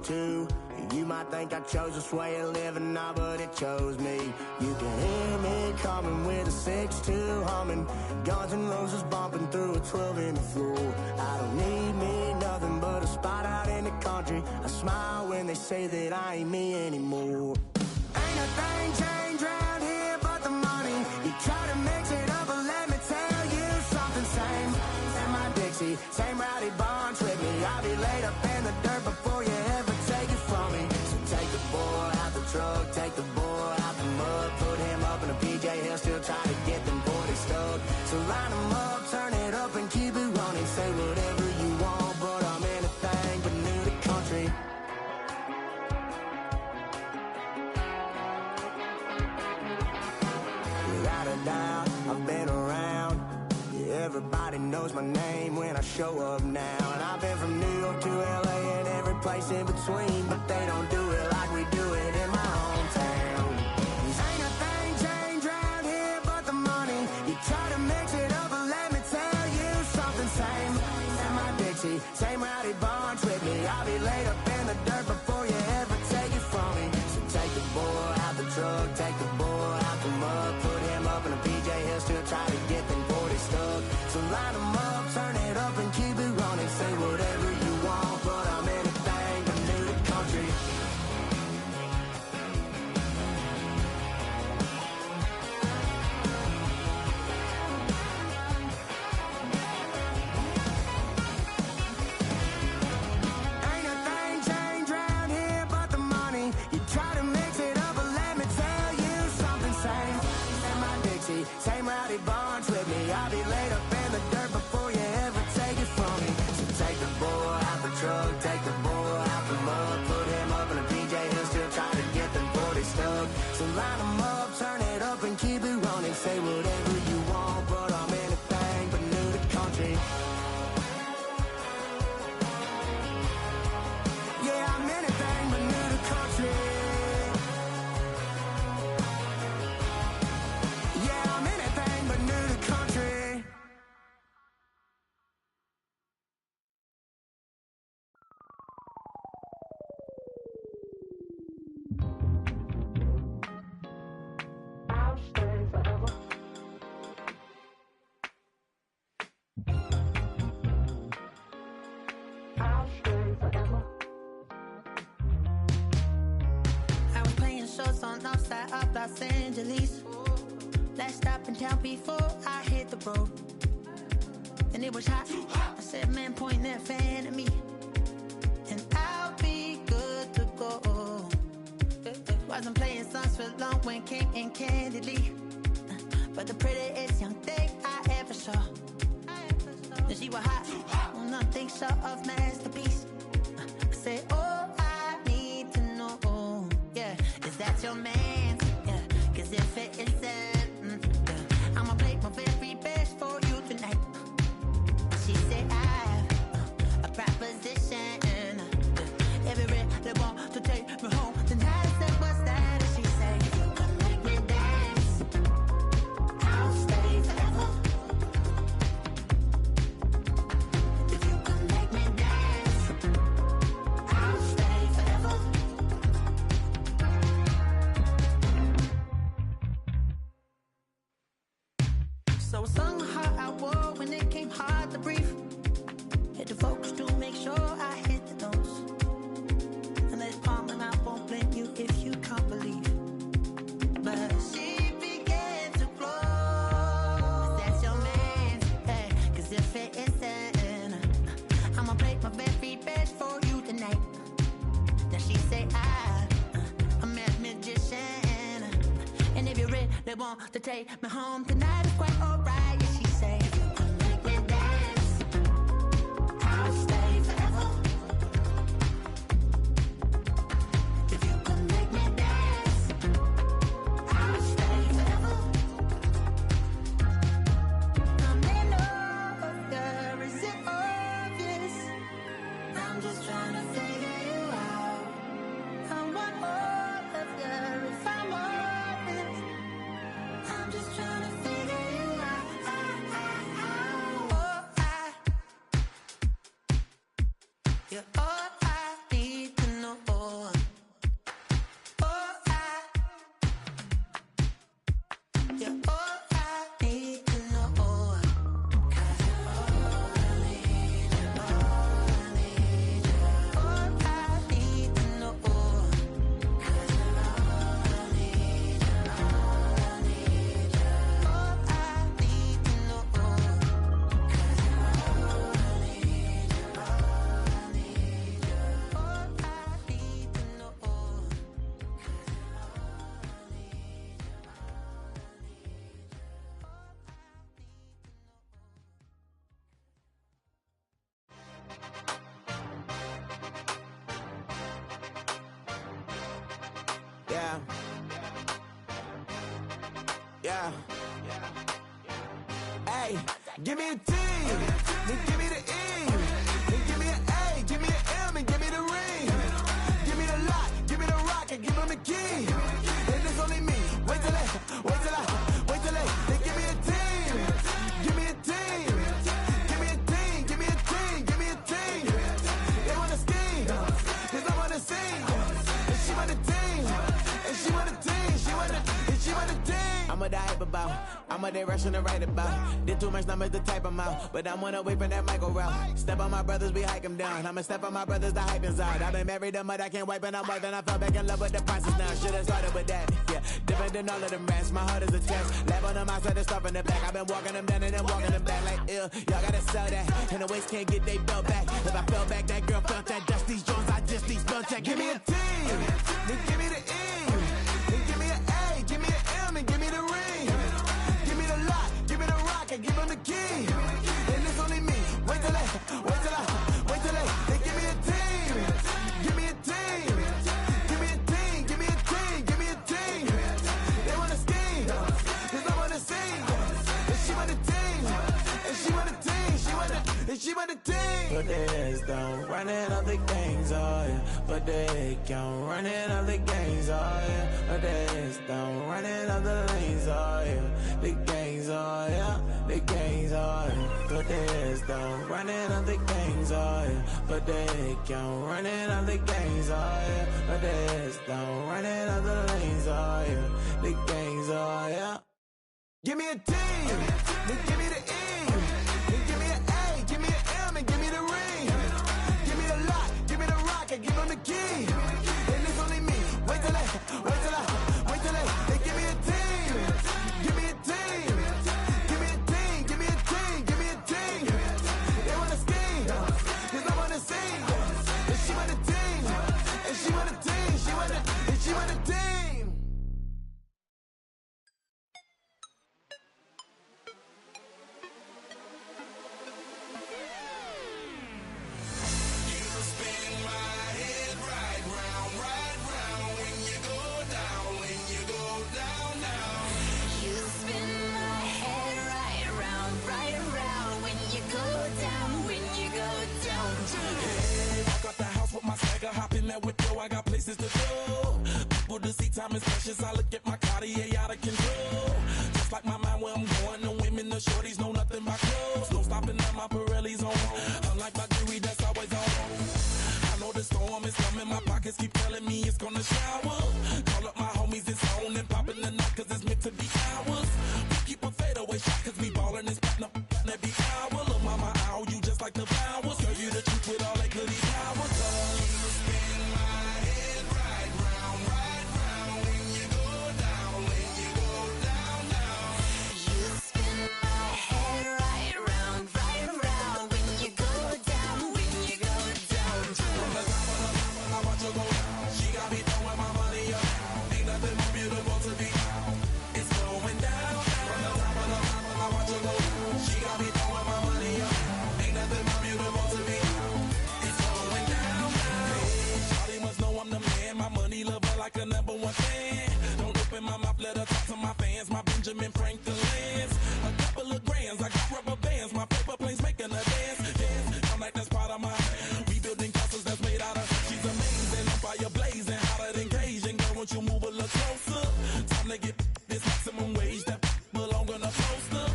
too. You might think I chose this way of living now, but it chose me. You can hear me coming with a 6'2" humming, Guns N' Roses bumping through a 12 in the floor. I don't need me nothing but a spot out in the country. I smile when they say that I ain't me anymore. Ain't a thing changed round here but the money. You try to mix it up, but let me tell you something. Same my Dixie, same rowdy bonds with me. I'll be laid up in the dirt before you ever take it from me. So take the boy out the truck, take the boy out the mud, put him up in a PJ, he'll still try to get them 40 stuck. So line him up, turn it up and keep it running. Say whatever you want, but I'm anything but new to country. Without a doubt, I've been around. Yeah, everybody knows my name when I show up now. And I've been from New York to LA and every place in between, but they don't do it like we do it in my hometown. 'Cause ain't a thing changed round here but the money. You try to mix it up, but let me tell you something. Same my Dixie, same rowdy bonds with me. I'll be laid up in the dirt before you ever take it from me. So take the boy out the truck, take the boy out the mud, put him up in a PJ, he'll still try to get them 40 stuck. So line them up, turn it up and keep it running. Say whatever you want, but I'm anything but new to country. side of Los Angeles. Last stop in town before I hit the road. And it was hot. I said, man, point that fan at me. And I'll be good to go. Wasn't playing songs for long when came in candidly. But the prettiest young thing I ever saw. And she was hot. Well, nothing short of masterpiece. I said, oh, I need to know. Yeah, is that your man? Yeah, cause if it isn't, I'ma play my very best for you tonight. She said, I have a proposition. Every really want to take me home tonight. I said, what's that? And she said, if you can make me dance, I'll stay forever. If you can make me dance, I'll stay forever. So I sung the heart I wore when it came hard to breathe. Hit the focus to make sure I hit the notes. And let it palm and I won't blame you if you can't believe. But she began to flow. That's your man, hey, cause if it isn't, I'ma play my very best for you tonight. Now she say I'm a magician. And if you really want to take me home tonight, it's quite alright. Yeah, she say, if you can make me dance, I'll stay forever. If you can make me dance, I'll stay forever. I'm in love, is it obvious? I'm just trying to figure you out. I want all of you if I'm honest. I'm just trying to figure you out. You're all I need to know. You're all I need to know. 'Cause you're all I need, you're all I need, you're all I need to know. 'Cause you're all I need, you're all I need, you're all I need to know. 'Cause you're all I need, you're all I need, you're all I need to know. 'Cause you're all I need, you're all I Yeah. Yeah. Hey, give me a T, then give me the E, then give me an A, give me an M, and give me the ring. Give me the lock, give me the rock, and give him the key. And it's only me. Wait till they, then give me a team. Give me a team. Give me a team, give me a team, give me a team. They wanna scheme, 'cause I wanna sing. And she want a team, and she want a team, and she want a team. I'm a hype about, I'm a direction to write about. Did too much numbers to type them out, but I'm one away from that Michael route. Step on my brothers, we hike them down. I'ma step on my brothers, the hype is out. I've been married them, but I can't wipe and I'm wiping. I fell back in love with the process now. Should've started with that, yeah. Different than all of them rats, my heart is a test. Lab on them outside, the stuff in the back. I've been walking them down and then walking them back like, ill. Y'all gotta sell that, and the waist can't get they belt back. If I fell back, that girl felt that. Dust these Jones, I just need spell check. Give me a T, then give me the E, then give me an A, give me an M, and give me the ring. Give me the lock, give me the rock, and give him the key. And it's only me. Wait till they, then give me a team. Give me a team. Give me a team, give me a team, give me a team. They wanna scheme, 'cause I wanna sing. And she want a team, and she want a team, and she want a team. Put their heads down, running up the gangs, oh yeah. Put their head down, running up the gangs, oh yeah. Put their heads down, running up the lanes, oh yeah. The gangs, oh yeah. The gangs, oh yeah. Put their heads down, running up the gangs, oh yeah. Put their head down, running up the gangs, oh yeah. Put their heads down, running up the lanes, oh yeah. The gangs, oh yeah. Give me a T, then give me the E, then give me an A, give me an M, and give me the ring. Give me the lock, give me the rock, and give him the key. And it's only me. Wait till they, in that window, I got places to go. People to see, time is precious. I look at my Cartier out of control. Just like my mind where I'm going, the women, the shorties know nothing but clothes. No stopping at my Pirelli's on. Unlike my jewelry, that's always on. I know the storm is coming, my pockets keep telling me it's gonna shower. Call up my homies, it's on and popping the night, cause it's meant to be ours. We keep a fadeaway shot, cause we ballin' this platinum every hour. Look, mama, ow, you just like the flowers. Girl, you the truth with all that goody powers. You spin my head right round when you go down, when you go down, down. You spin my head right round when you go down, when you go down. From the top of the mountain, I watch her go down. She got me throwing my money up. Ain't nothing more beautiful to be. It's going down. From the top of the mountain, I watch her go down. She got me throwing my money up. Ain't nothing more beautiful to be. It's going down. Hey, Shawty must know I'm the man. My money lover like a number one fan. Don't open my mouth, let her talk to my fans. My Benjamin Franklin's. A couple of grands, I got rubber bands. My paper planes making a dance. Yes, I'm like that's part of my. We building castles that's made out of. She's amazing, on fire blazing, hotter than Cajun. Girl, won't you move a little closer? Time to get this maximum wage that belong on a poster.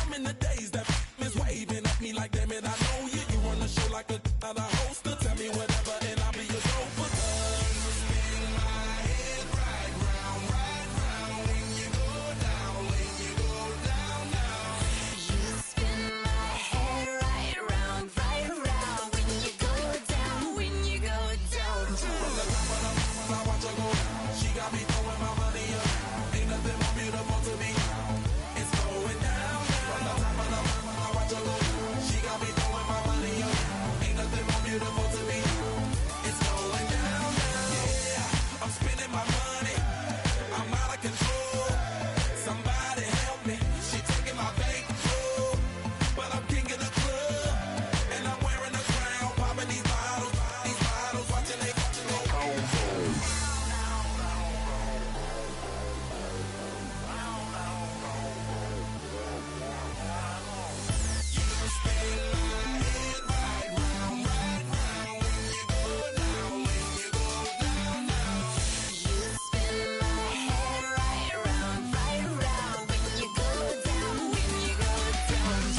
I'm in the days that is waving at me like, damn it, I know you. You run the show like a hoster. Tell me whatever and I'll be your chauffeur. You spin my head right round when you go down, when you go down, down. You spin my head right round when you go down, when you go down. From the top of the mountain, I watch her go down. She got me throwing my money up. Ain't nothing more beautiful to me. It's going down. From the top of the mountain, I watch her go down. She got me throwing my money up. Ain't nothing more beautiful to me. It's going down. Yeah, I'm spending my money. I'm out of control. Somebody help me. She taking my bankroll, but I'm king of the club, and I'm wearing a crown, popping these bottles, watching they go boom. You spin my head right round when you go down, when you go down, down. You spin my head right round when you go down, when you go down.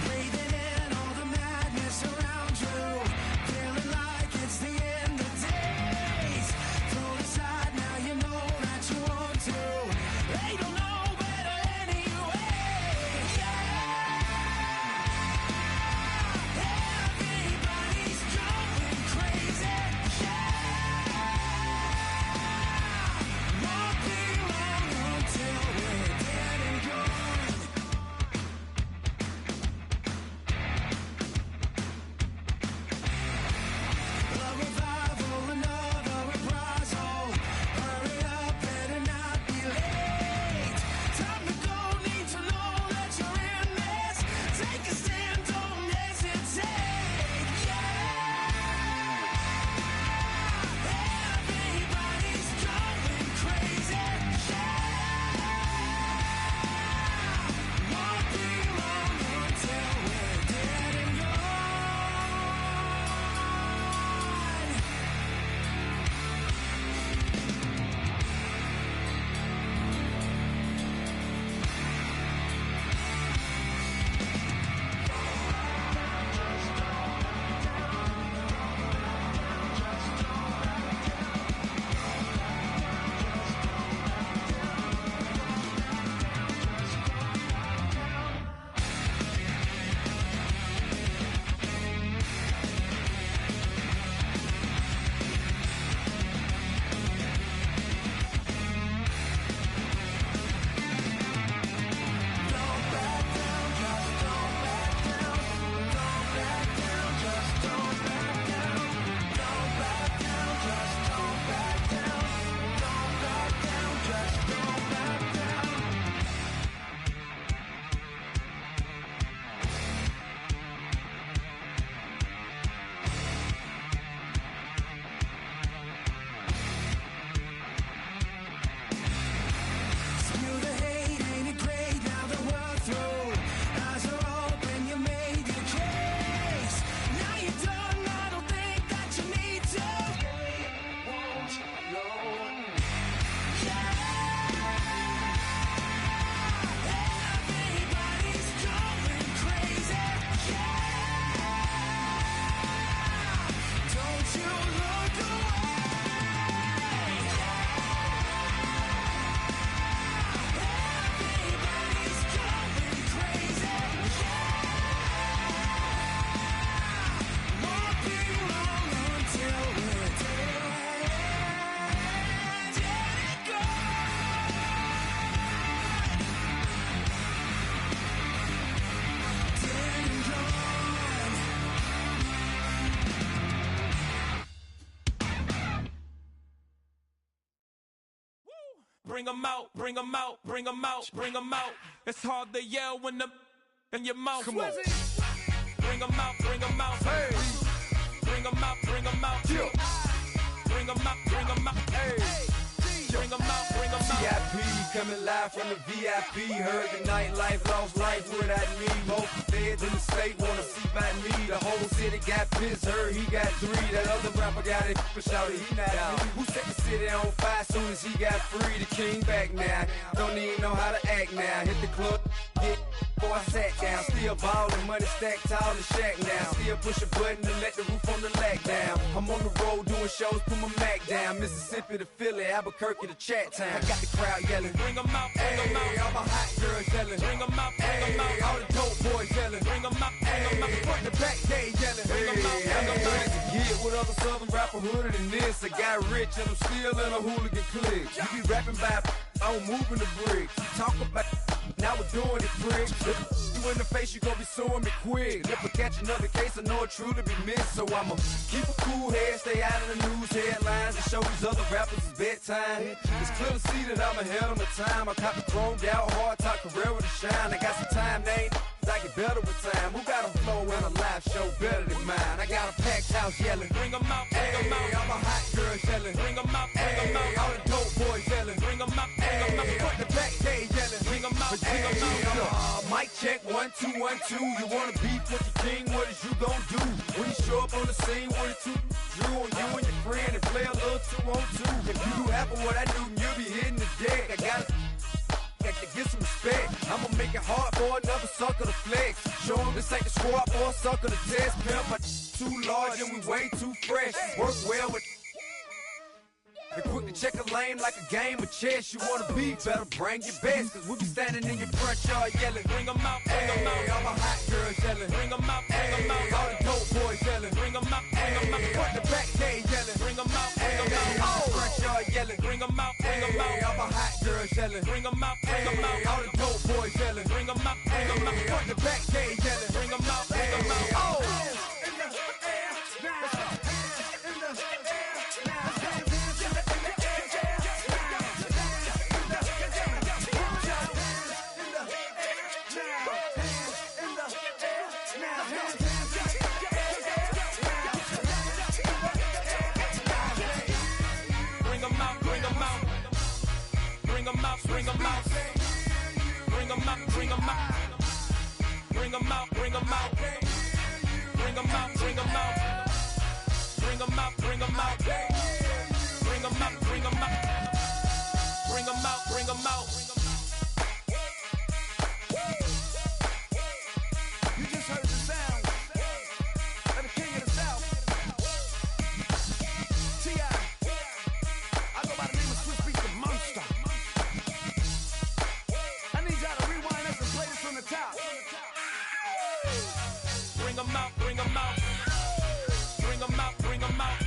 Breathing in all the madness around you, feeling like it's the end of days. Thrown aside, now you know that you want to. They don't know better anyway. Yeah, everybody's going crazy. Yeah, won't be long until we're dead and gone. A revival, another reprisal. Hurry up, better not be late. Time to go, need to know that you're in this. Take a stand, don't hesitate. Yeah, everybody's going crazy. Yeah, won't be long until we're dead and gone. bring 'em out, bring 'em out, bring 'em out, bring 'em out. It's hard to yell when the in your mouth. Come on. Bring 'em out, bring 'em out. Hey. Bring 'em out, bring 'em out. Yeah. Bring 'em out, bring 'em out. Hey. Bring 'em out, bring 'em out. VIP coming live from the VIP. Heard the nightlife, lost life without me. Both the feds in the state wanna see by me. The whole city got pissed, heard he got 3. That other rapper got it for shouted, he not me. Who set the city on fire soon as he got free? The king back now, don't even know how to act now. Hit the club, get before I sat down. Still ballin', money stacked tall in the shack now. Still push a button to let the roof on the lack down. I'm on the road doing shows, put my Mac down. Mississippi to Philly, Albuquerque to Chat Town. I got the crowd yelling, bring 'em out, bring 'em out. All my hot girls yelling, bring 'em out, bring 'em out. All the dope boys yelling, bring 'em out, bring 'em out. Front to back, they yelling, bring 'em out, bring 'em out. To get with other southern rapper hooded than this. I got rich and I'm still in a hooligan clique. You be rapping by, I'm moving the bricks. You talk about, now we're doing it, prick. You in the face, you gon' be suing me quick. If I catch another case, I know it truly be missed. So I'ma keep a cool head, stay out of the news headlines, and show these other rappers it's bedtime. It's clear to see that I'm ahead of my time. I cop the chromed out, hard top career with a shine. I got some time, they ain't I get better with time. Who got a flow and a live show better than mine? I got a packed house yelling, bring 'em out, bring 'em out. All my hot girls yelling, bring 'em out, bring 'em out. All the dope boys yelling, bring 'em out, bring 'em out. Front the back, they yelling, bring 'em out, bring 'em out. Mic check, 1 2 1 2. You wanna beef with the king? What is you gon' do when you show up on the scene with a 2 Drew on you and your friend and play a little 2 on 2? If you do half of what I do, you'll be hitting the deck. I gotta to get some respect. I'ma make it hard for another sucker to flex. Show him this ain't the squad for a sucker to test. Pimp, my too large and we way too fresh. Work well with and quick to check a lane like a game of chess. You wanna be better, bring your best. Cause we'll be standing in your front yard yelling, bring 'em out, bring 'em out. All my hot girls yelling, bring 'em out, bring 'em out. All the dope boys yelling, bring 'em out, bring 'em out. Front the back, they yelling, bring 'em out, bring 'em out. All the front yard yelling, bring 'em out, bring 'em out. All my hot girls yelling, bring 'em out, bring 'em out. All the dope boys yelling, bring 'em out, bring 'em out. Front the back, they yelling, bring 'em out, bring 'em out. Oh! Bring 'em out, bring 'em out. Bring 'em out, bring 'em out. Bring 'em out, bring 'em out. Bring 'em out, bring 'em out. Bring 'em out, bring 'em out. Bring 'em out, bring 'em out. Bring 'em out, bring 'em out. You just heard the sound of the king of the South. T.I. I go by the name of Swiss Beats the Monster. I need y'all to rewind this and play this from the top. Bring 'em out, bring 'em out. Bring 'em out, bring 'em out.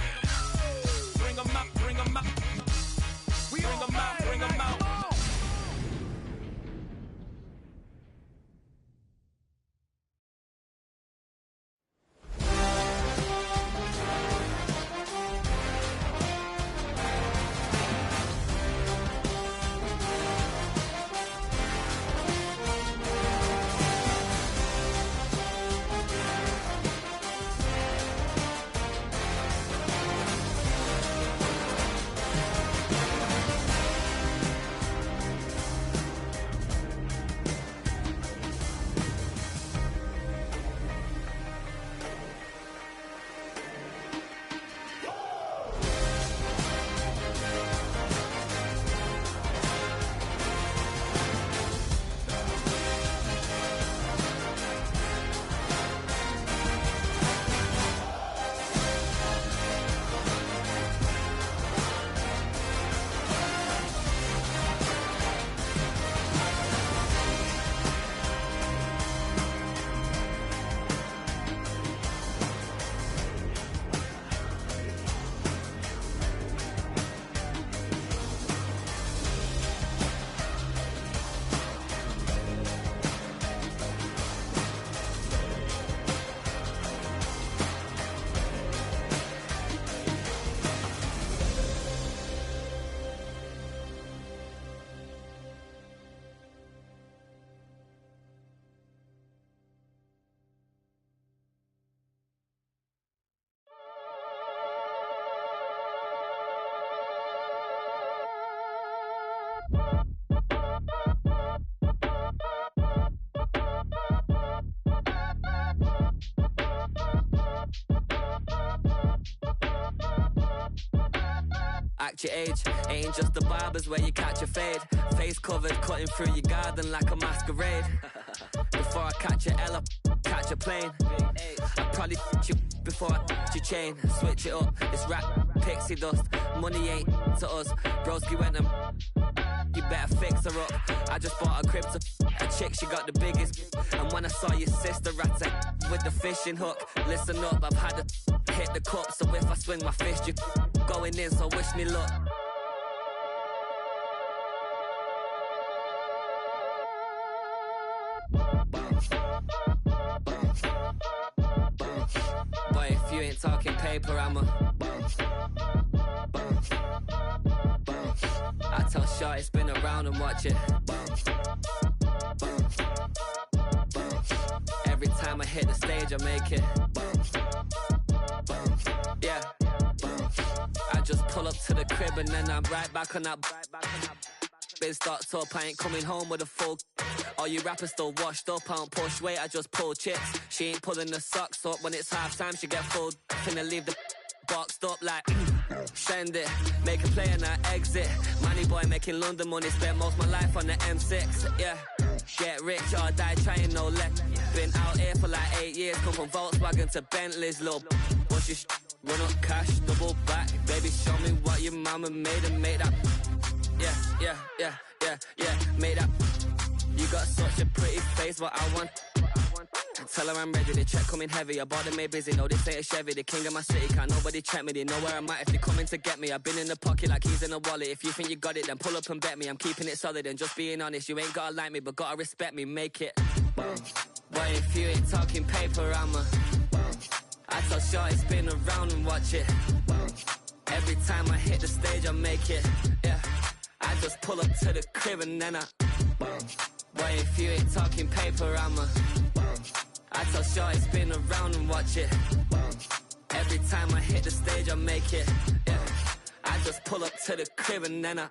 impact your age. Ain't just the barbers where you catch a fade. Face covered, cutting through your garden like a masquerade. Before I catch a L up, catch a plane. I probably you before I your chain. Switch it up, it's rap, pixie dust. Money ain't to us. Broski went and you better fix her up. I just bought a crib to a chick, she got the biggest. And when I saw your sister rat with the fishing hook, listen up, I've had to hit the cup. So if I swing my fist, you going in, so wish me luck. Boy, if you ain't talking paper, I'm a I tell Shorty spin around and watch it. Every time I hit the stage, I make it. Yeah. I just pull up to the crib and then I'm right back on that. Biz starts up, I ain't coming home with a full. All you rappers still washed up, I don't push weight, I just pull chips. She ain't pulling the socks up, when it's half time she get full. Finna leave the boxed up like send it, make a play and I exit. Money boy making London money, spent most of my life on the M6. Yeah, get rich or die trying, no let. Been out here for like 8 years, come from Volkswagen to Bentley's, little what's your run up cash, double back. Baby show me what your mama made and made up. Yeah, made up. You got such a pretty face, but I want. Tell her I'm ready, the check coming heavy. I bought them made busy, no this ain't a Chevy. The king of my city, can't nobody check me. They know where I'm at if they coming to get me. I've been in the pocket like keys in a wallet. If you think you got it, then pull up and bet me. I'm keeping it solid and just being honest. You ain't gotta like me, but gotta respect me, make it. But if you ain't talking paper, I'm a I tell Shorty spin around and watch it. Every time I hit the stage, I make it. Yeah, I just pull up to the crib and then I But if you ain't talking paper, I'm a I tell Shorty spin around and watch it. Every time I hit the stage, I make it. Yeah, I just pull up to the crib and then I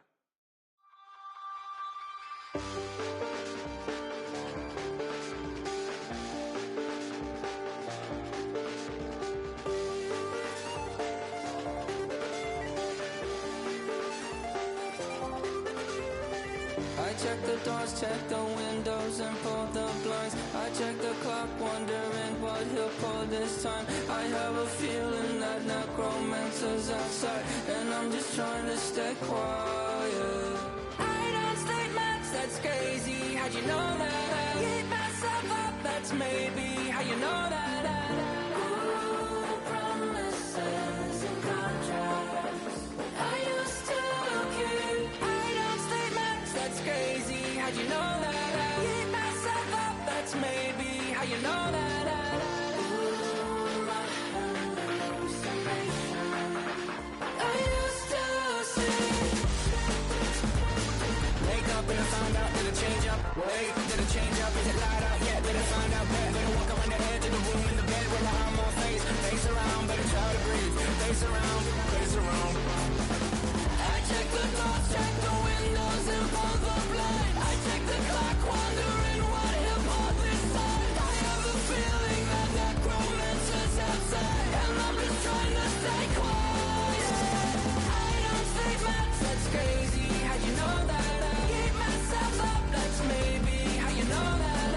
check the doors, check the windows and pull the blinds. I check the clock, wondering what he'll pull this time. I have a feeling that necromancer's outside, and I'm just trying to stay quiet. I don't statements, that's crazy. How'd you know that? Keep myself up, that's maybe how you know that. Ooh, promises and contracts. I used to keep. I don't statements, that's crazy. How'd you know that? Keep myself up, that's maybe how you know that. Ooh, my hallucination. I used to see. Wake up and I found out that it change up. Wait, did it change up? Is it light out yet? Did it find out where? Better walk around the edge of the room in the bed with my arm on face. Face around, better try to breathe. Face around, face around. I check the doors, check the windows and pull the blind. I check the clock, wondering what he'll pull this time. I have a feeling that necromancer's outside, and I'm just trying to stay quiet. I don't statements, that's crazy. How'd you know that? Keep myself up, that's maybe how you know that.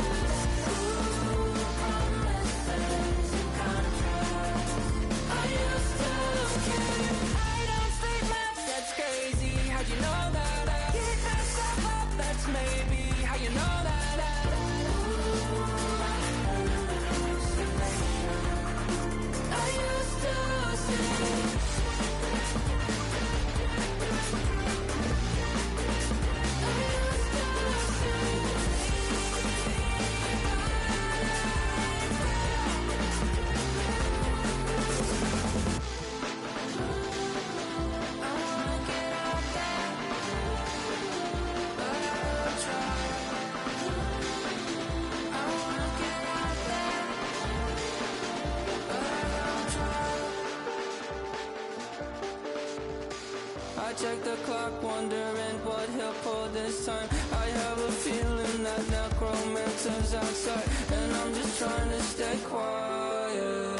Ooh, promises and contracts. I used to keep. I don't statements, that's crazy. How'd you know that? Keep myself up, that's maybe how you know that. Ooh, my hallucination. I used to see. I check the clock, wondering what he'll pull this time. I have a feeling that necromancer's outside, and I'm just trying to stay quiet.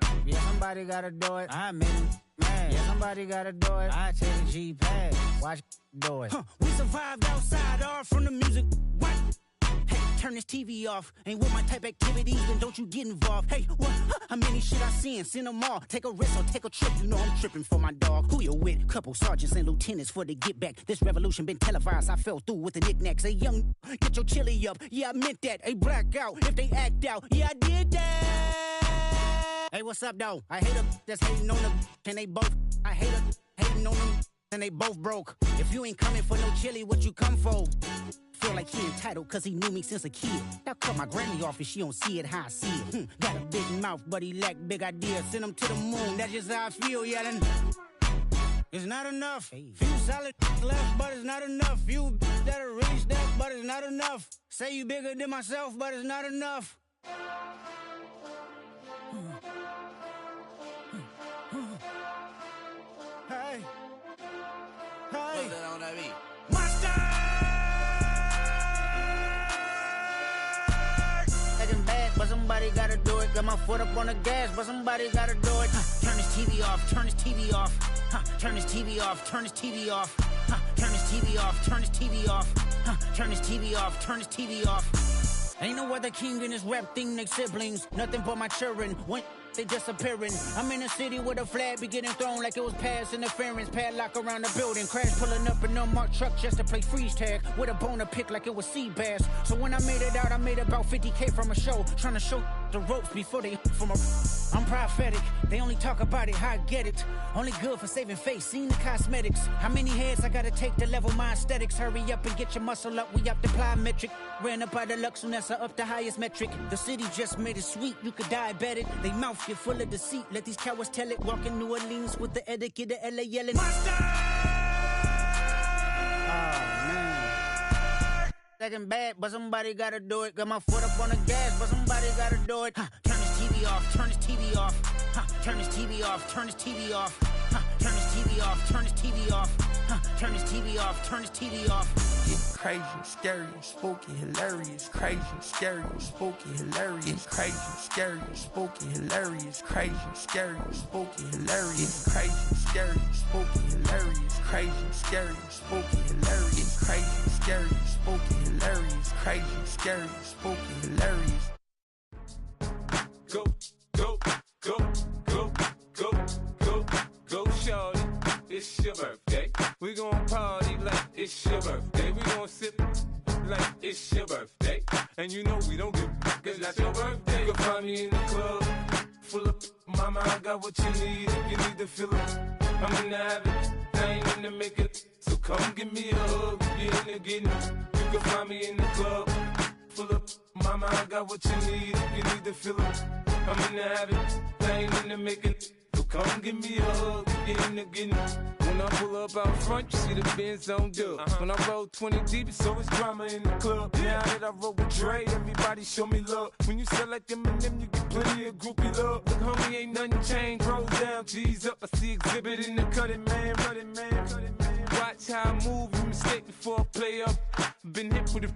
somebody gotta do it. I made him mad. Yeah, somebody gotta do it. I take the G-Pad. Watch do it. We survived outside, all from the music. What? Hey, turn this TV off. Ain't with my type activities, then don't you get involved. Hey, what? How many shit I seen? Send them all. Take a risk or take a trip. You know I'm tripping for my dog. Who you with? Couple sergeants and lieutenants for the get back. This revolution been televised. I fell through with the knickknacks. Hey, young, get your chili up. Yeah, I meant that. Hey, black out if they act out. Yeah, I did that. Hey, what's up, though? I hate them that's hating on them, and they both. I hate them hating on them, and they both broke. If you ain't coming for no chili, what you come for? Feel like he entitled cause he knew me since a kid. Now cut my granny off if she don't see it how I see it. Got a big mouth, but he lack big ideas. Send him to the moon, that's just how I feel, yelling. It's not enough. Few solid left, but it's not enough. Few that'll reach that, but it's not enough. Say you bigger than myself, but it's not enough. Hey. Hey. Put that on that beat. But somebody gotta do it. Got my foot up on the gas, but somebody gotta do it. Turn this TV off, turn this TV off. Turn this TV off, turn this TV off. Turn this TV off, turn this TV off. Turn this TV off, turn this TV off. Ain't no other king in this rap thing, they siblings. Nothing but my children. When they disappearing. I'm in a city with a flag be getting thrown like it was past interference. Padlock around the building. Crash pulling up an unmarked truck just to play freeze tag. With a bone to pick like it was sea bass. So when I made it out, I made about 50K from a show. Trying to show the ropes before they from a... I'm prophetic. They only talk about it, how I get it. Only good for saving face, seen the cosmetics. How many heads I gotta take to level my aesthetics? Hurry up and get your muscle up, we up the plyometric. Ran up out of luck, soon as I up the highest metric. The city just made it sweet, you could diabetic. They mouth get full of deceit, let these cowards tell it. Walk in New Orleans with the etiquette of LA yelling. Monster! Oh, man. Second bad, but somebody gotta do it. Got my foot up on the gas, but somebody gotta do it. Turn this TV off, turn this TV off. Turn this TV off, turn this TV off. Turn this TV off, turn this TV off. Turn this TV off, turn this TV off. Getting crazy, scary, spooky, hilarious. Crazy, scary, spooky, hilarious. Crazy, scary, spooky, hilarious. Crazy, scary, spooky, hilarious. Crazy, scary, spooky, hilarious. Crazy, scary, spooky, hilarious. Crazy, scary, spooky, hilarious. Crazy, scary, spooky, hilarious. Go, go, go, go, go, go, go, shorty. It's your birthday. We gon' party like it's your birthday. We gon' sip like it's your birthday. And you know we don't give cause that's your birthday. You can find me in the club, full of mama, I got what you need. If you need to fill it, I'm in the habit, I ain't in the making. So come give me a hug, if you're in the getting. You can find me in the club, full of mama, I got what you need. If you need to fill it, I'm in the habit, I ain't in the making. So come give me a hug, get in the getting. When I pull up out front, you see the Benz on dub. When I roll 20 deep, it's always drama in the club. Now that I roll with Dre, everybody show me love. When you sell like Eminem, you get plenty of groupie love. Look, homie, ain't nothing changed. Roll down, G's up. I see exhibit in the cutting, man. Running, man. Watch how I move, you mistake before I play up. Been hit with a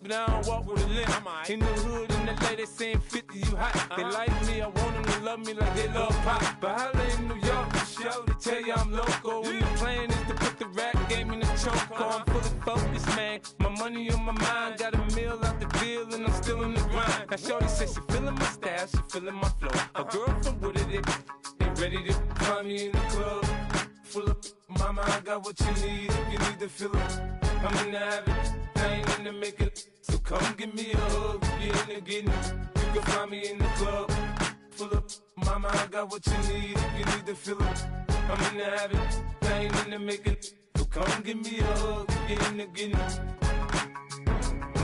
but I don't walk with a limp. In the hood, in the LA, they saying 50, you hot. They like me, I want them to love me like they love pop. But holla in New York, for show, they tell you I'm local. And the plan is to put the rap game in the choke. I'm fully focused, man. My money on my mind, got a meal out the deal, and I'm still in the grind. Now shorty says she feeling my style, she feeling my flow. A girl from Wooded, they ready to find me in the club. Full of mama, I got what you need. If you need to fill it, I'm in the habit, I ain't in the making. So come give me a hug, if you're in the getting. You can find me in the club, full of mama, I got what you need. If you need to fill it, I'm in the habit, I ain't in the making. So come give me a hug, if you're in the getting.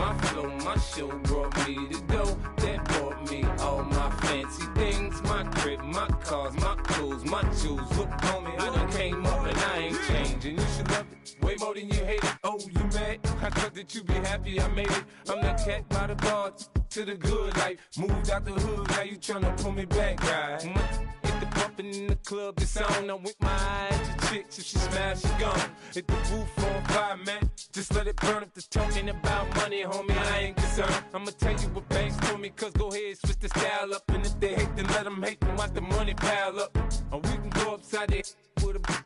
My flow, my show brought me the dough that bought me all my fancy things. My crib, my cars, my clothes, my jewels. Look, homie, I done came up and I ain't changing. You should love it way more than you hate it. Oh, you mad? I thought that you be happy I made it. I'm that cat by the bar to the good life. Moved out the hood, now you tryna pull me back, right? Hit the pump popping in the club, it's on. I'm with my eyes to chicks, if she smash, she gone. Hit the roof on fire, man. Just let it burn. If they're talking about money, homie, I ain't concerned. I'ma tell you what banks told me, cause go ahead, switch the style up. And if they hate, then let them hate, then watch the money pile up. Or we can go upside there with a.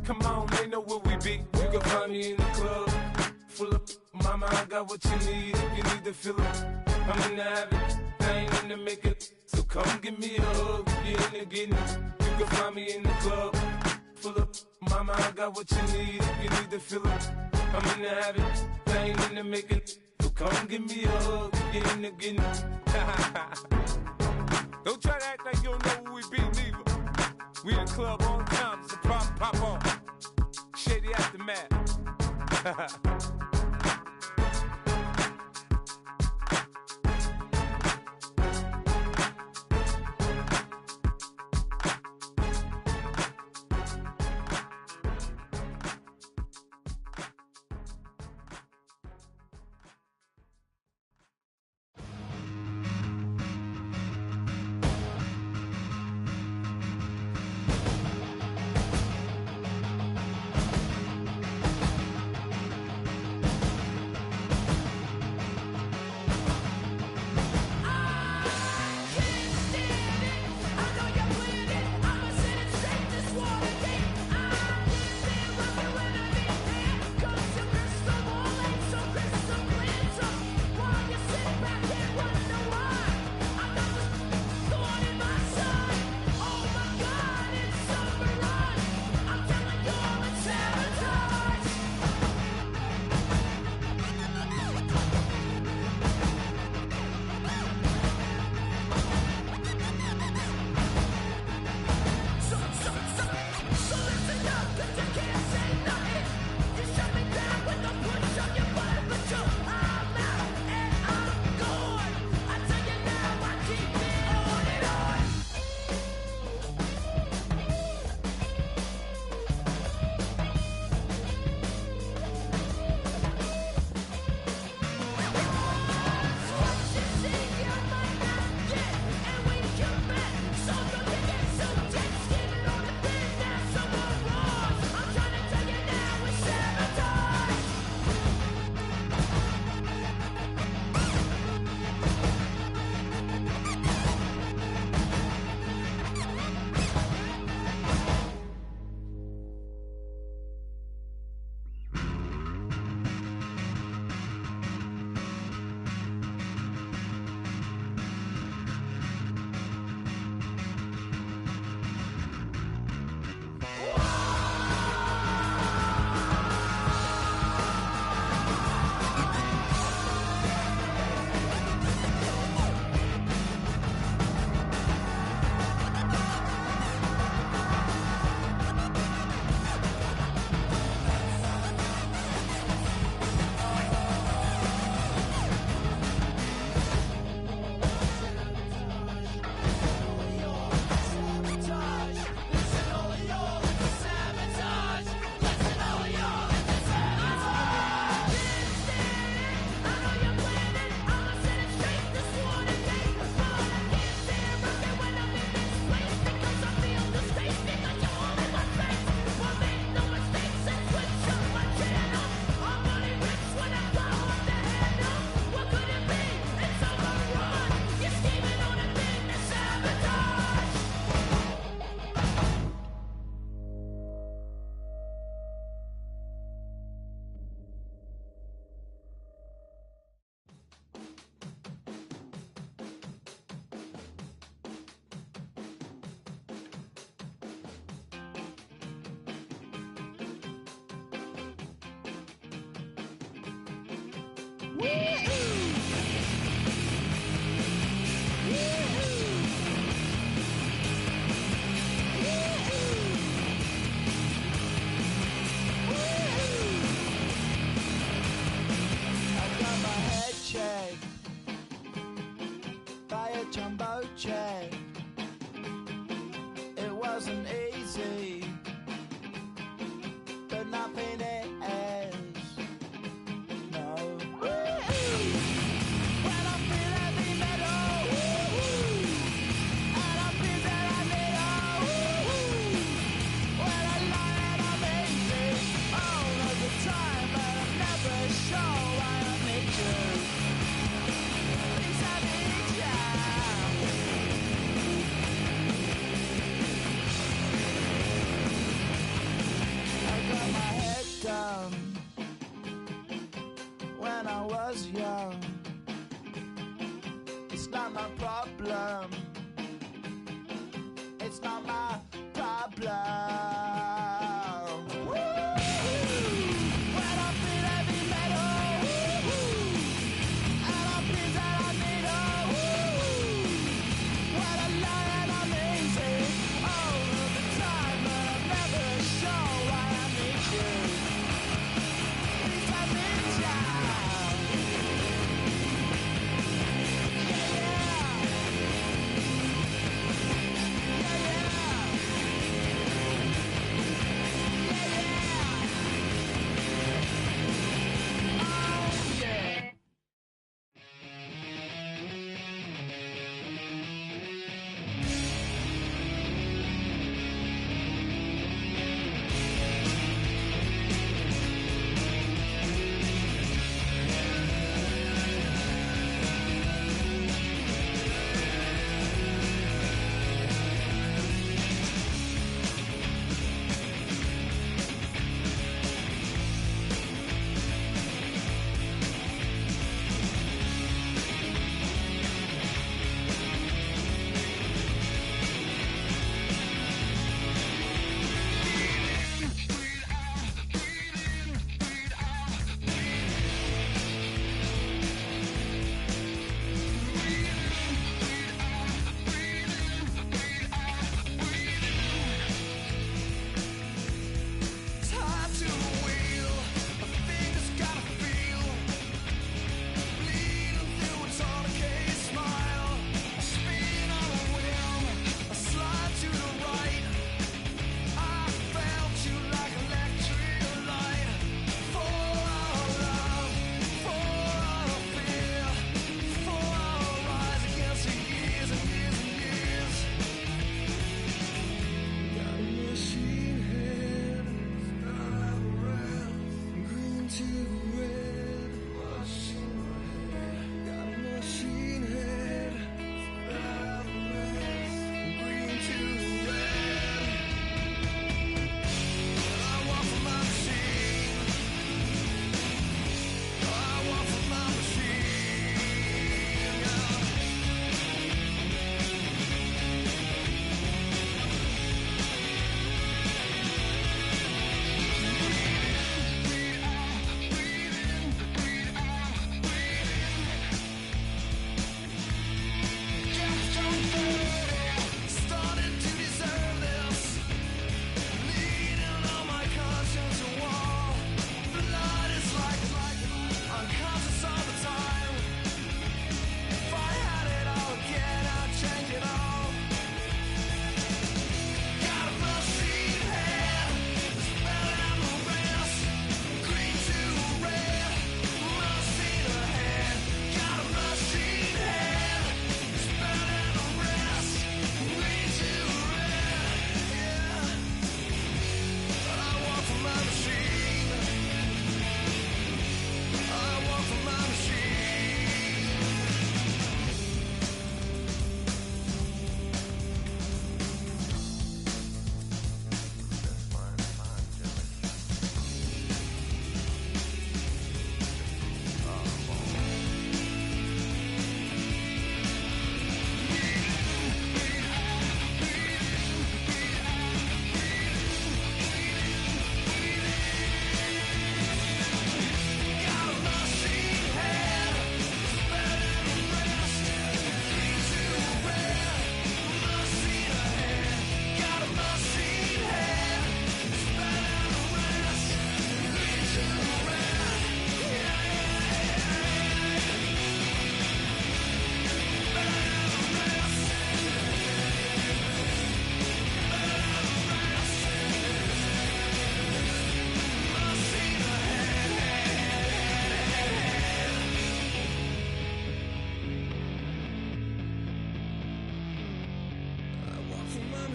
Come on, they know where we be. You can find me in the club, full of. Mama, I got what you need if you need to fill it. I'm in the habit, I ain't in the make it. So come give me a hug, get in the getting it. You can find me in the club, full of. Mama, I got what you need if you need to fill it. I'm in the habit, I ain't in the make it. So come give me a hug, get in the getting it. Don't try to act like you don't know who we be, neither. We in the club all the time, it's a problem, pop on. Shady Aftermath. jumbo jet. It wasn't easy, but nothing is. No. When I feel heavy metal, and I feel that I need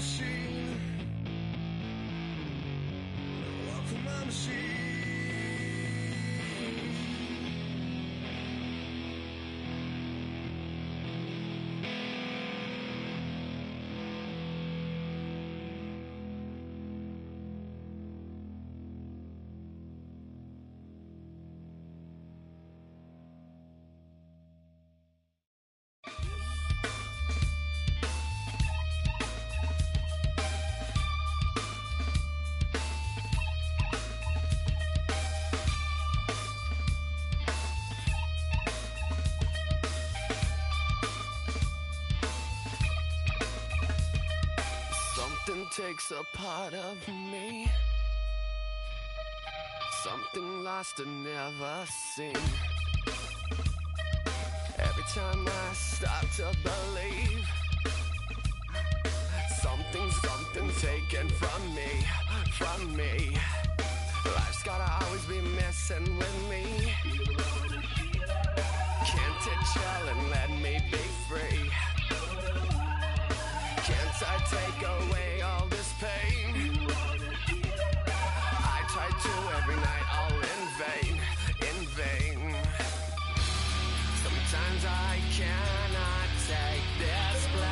machine. Walk with my machine. Something takes a part of me. Something lost and never seen. Every time I start to believe, something taken from me. Life's gotta always be messing with me. Can't it chill and let me be free? Can't I take away all this pain? I try to every night, all in vain. Sometimes I cannot take this place.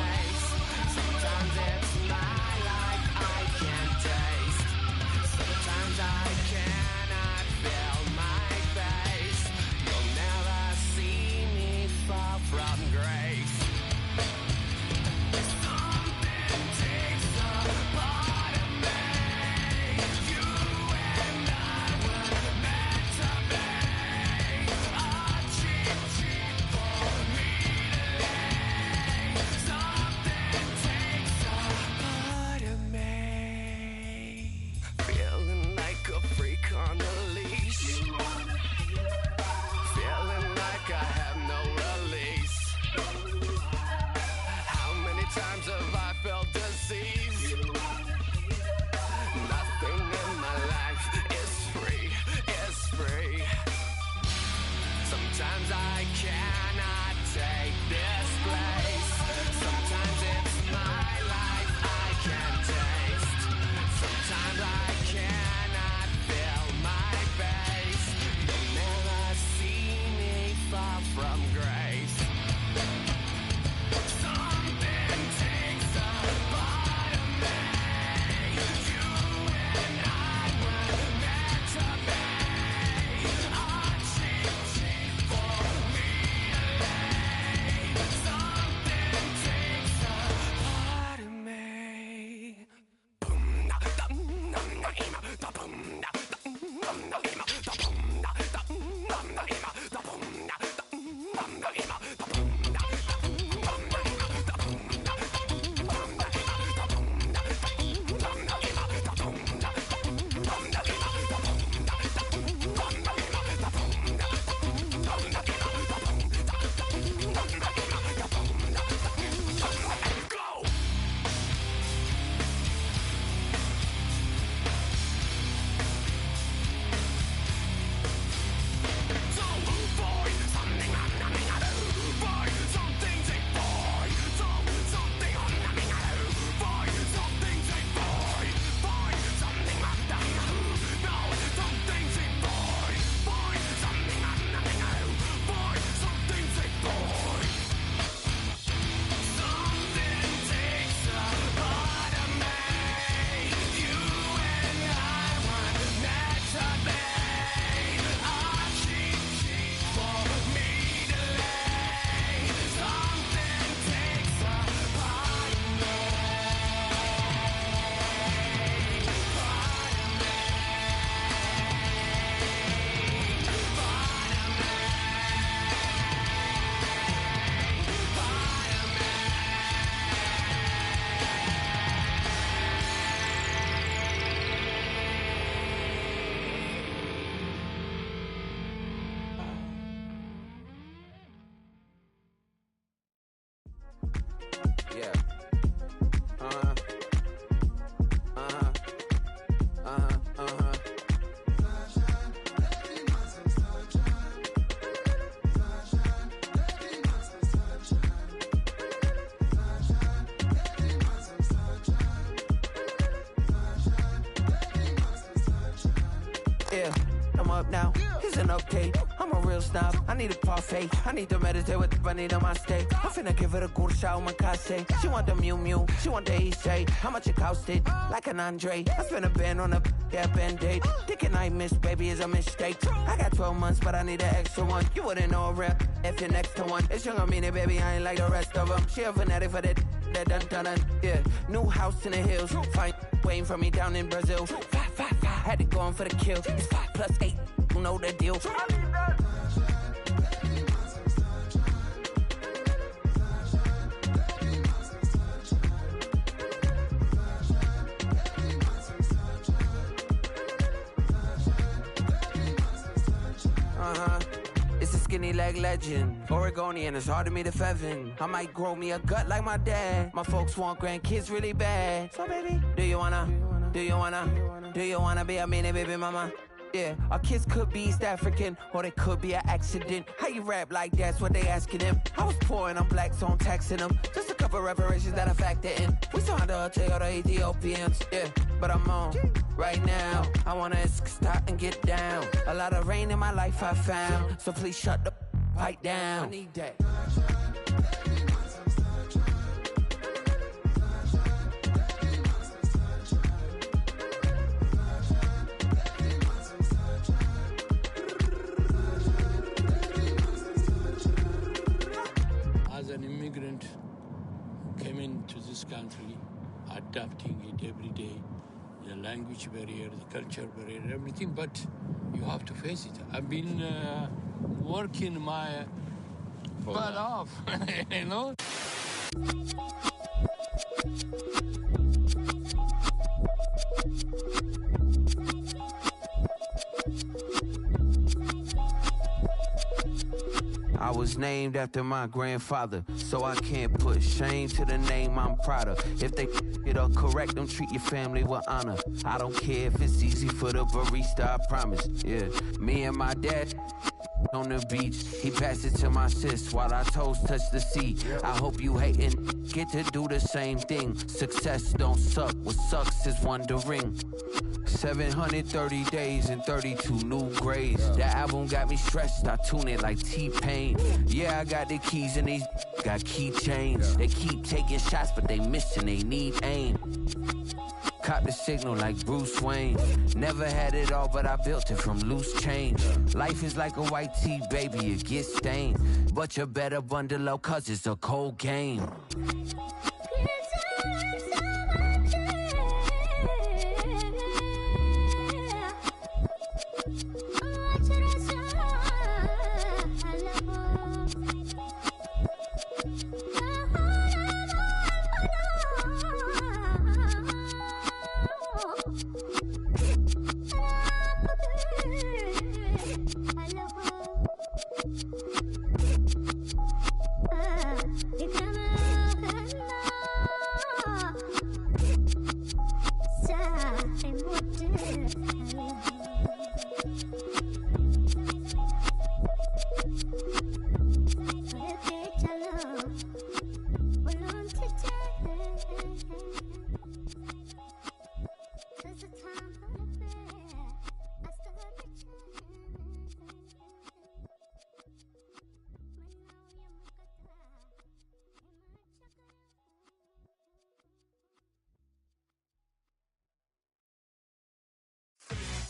Yeah, I'm up now. Here's an update. I'm a real snob. I need a parfait. I need to meditate with the bunny on my stay. I'm finna give it a good shot with my case. She want the Mew Mew. She want the East. How much it costed? Like an Andre. I spent a band on a band-aid. Thinking I missed, baby, is a mistake. I got 12 months, but I need an extra one. You wouldn't know a rep if you're next to one. It's young, I mean it, baby, I ain't like the rest of them. She a fanatic for that dun. Yeah, new house in the hills. Fine, waiting for me down in Brazil. 5, had to go on for the kill. It's 5 plus 8, you know the deal. It's a skinny leg legend. Oregonian, it's hard to meet a Fevin. I might grow me a gut like my dad. My folks want grandkids really bad. So baby, do you wanna be a mini baby mama? Yeah, our kids could be East African, or they could be an accident. How you rap like that's what they asking him. I was poor and I'm black, so I'm taxing them. Just a couple reparations that I factor in. We saw the other Ethiopians, yeah, but I'm on right now. I wanna stop and get down. A lot of rain in my life I found, so please shut the pipe down. I need that. As an immigrant, came into this country, adapting it every day, the language barrier, the culture barrier, everything, but you have to face it. I've been working my butt off, you know? I was named after my grandfather, so I can't put shame to the name I'm proud of. If they it up correct, don't treat your family with honor. I don't care if it's easy for the barista, I promise. Yeah, me and my dad on the beach, he passed it to my sis while our toes touch the sea. I hope you hatin' get to do the same thing. Success don't suck, what sucks is wondering. 730 days and 32 new grades. That album got me stressed, I tune it like T-Pain. Yeah, I got the keys and these got keychains. They keep taking shots, but they missing, they need aim. Caught the signal like Bruce Wayne. Never had it all, but I built it from loose change. Life is like a white tee, baby, it gets stained. But you better bundle up, cause it's a cold game.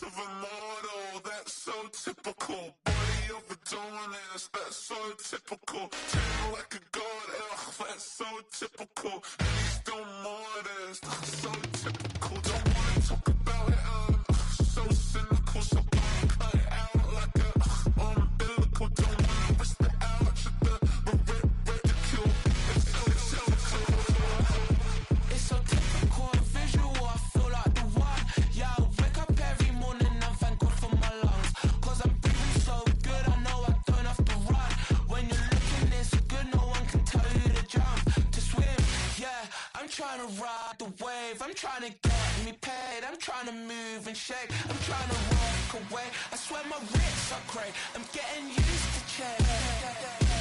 Of a model, that's so typical. Body of a donut, that's so typical. Tan like a god, ugh, that's so typical. And he's still modest, so typical. Don't wanna talk about it, so cynical. So don't cut it out like a umbilical. Don't wanna risk the ouch of the ridicule. It's so typical. It's so typical and visual, I feel like the one. Yeah, I wake up every morning and thank God for my lungs. Cause I'm breathing so good, I know I don't have to run. When you're looking this good, no one can tell you to jump, to swim. Yeah, I'm trying to ride the wave, I'm trying to get me paid, I'm trying to move and shake, I'm trying to walk away. I swear my wrists are great, I'm getting used to change.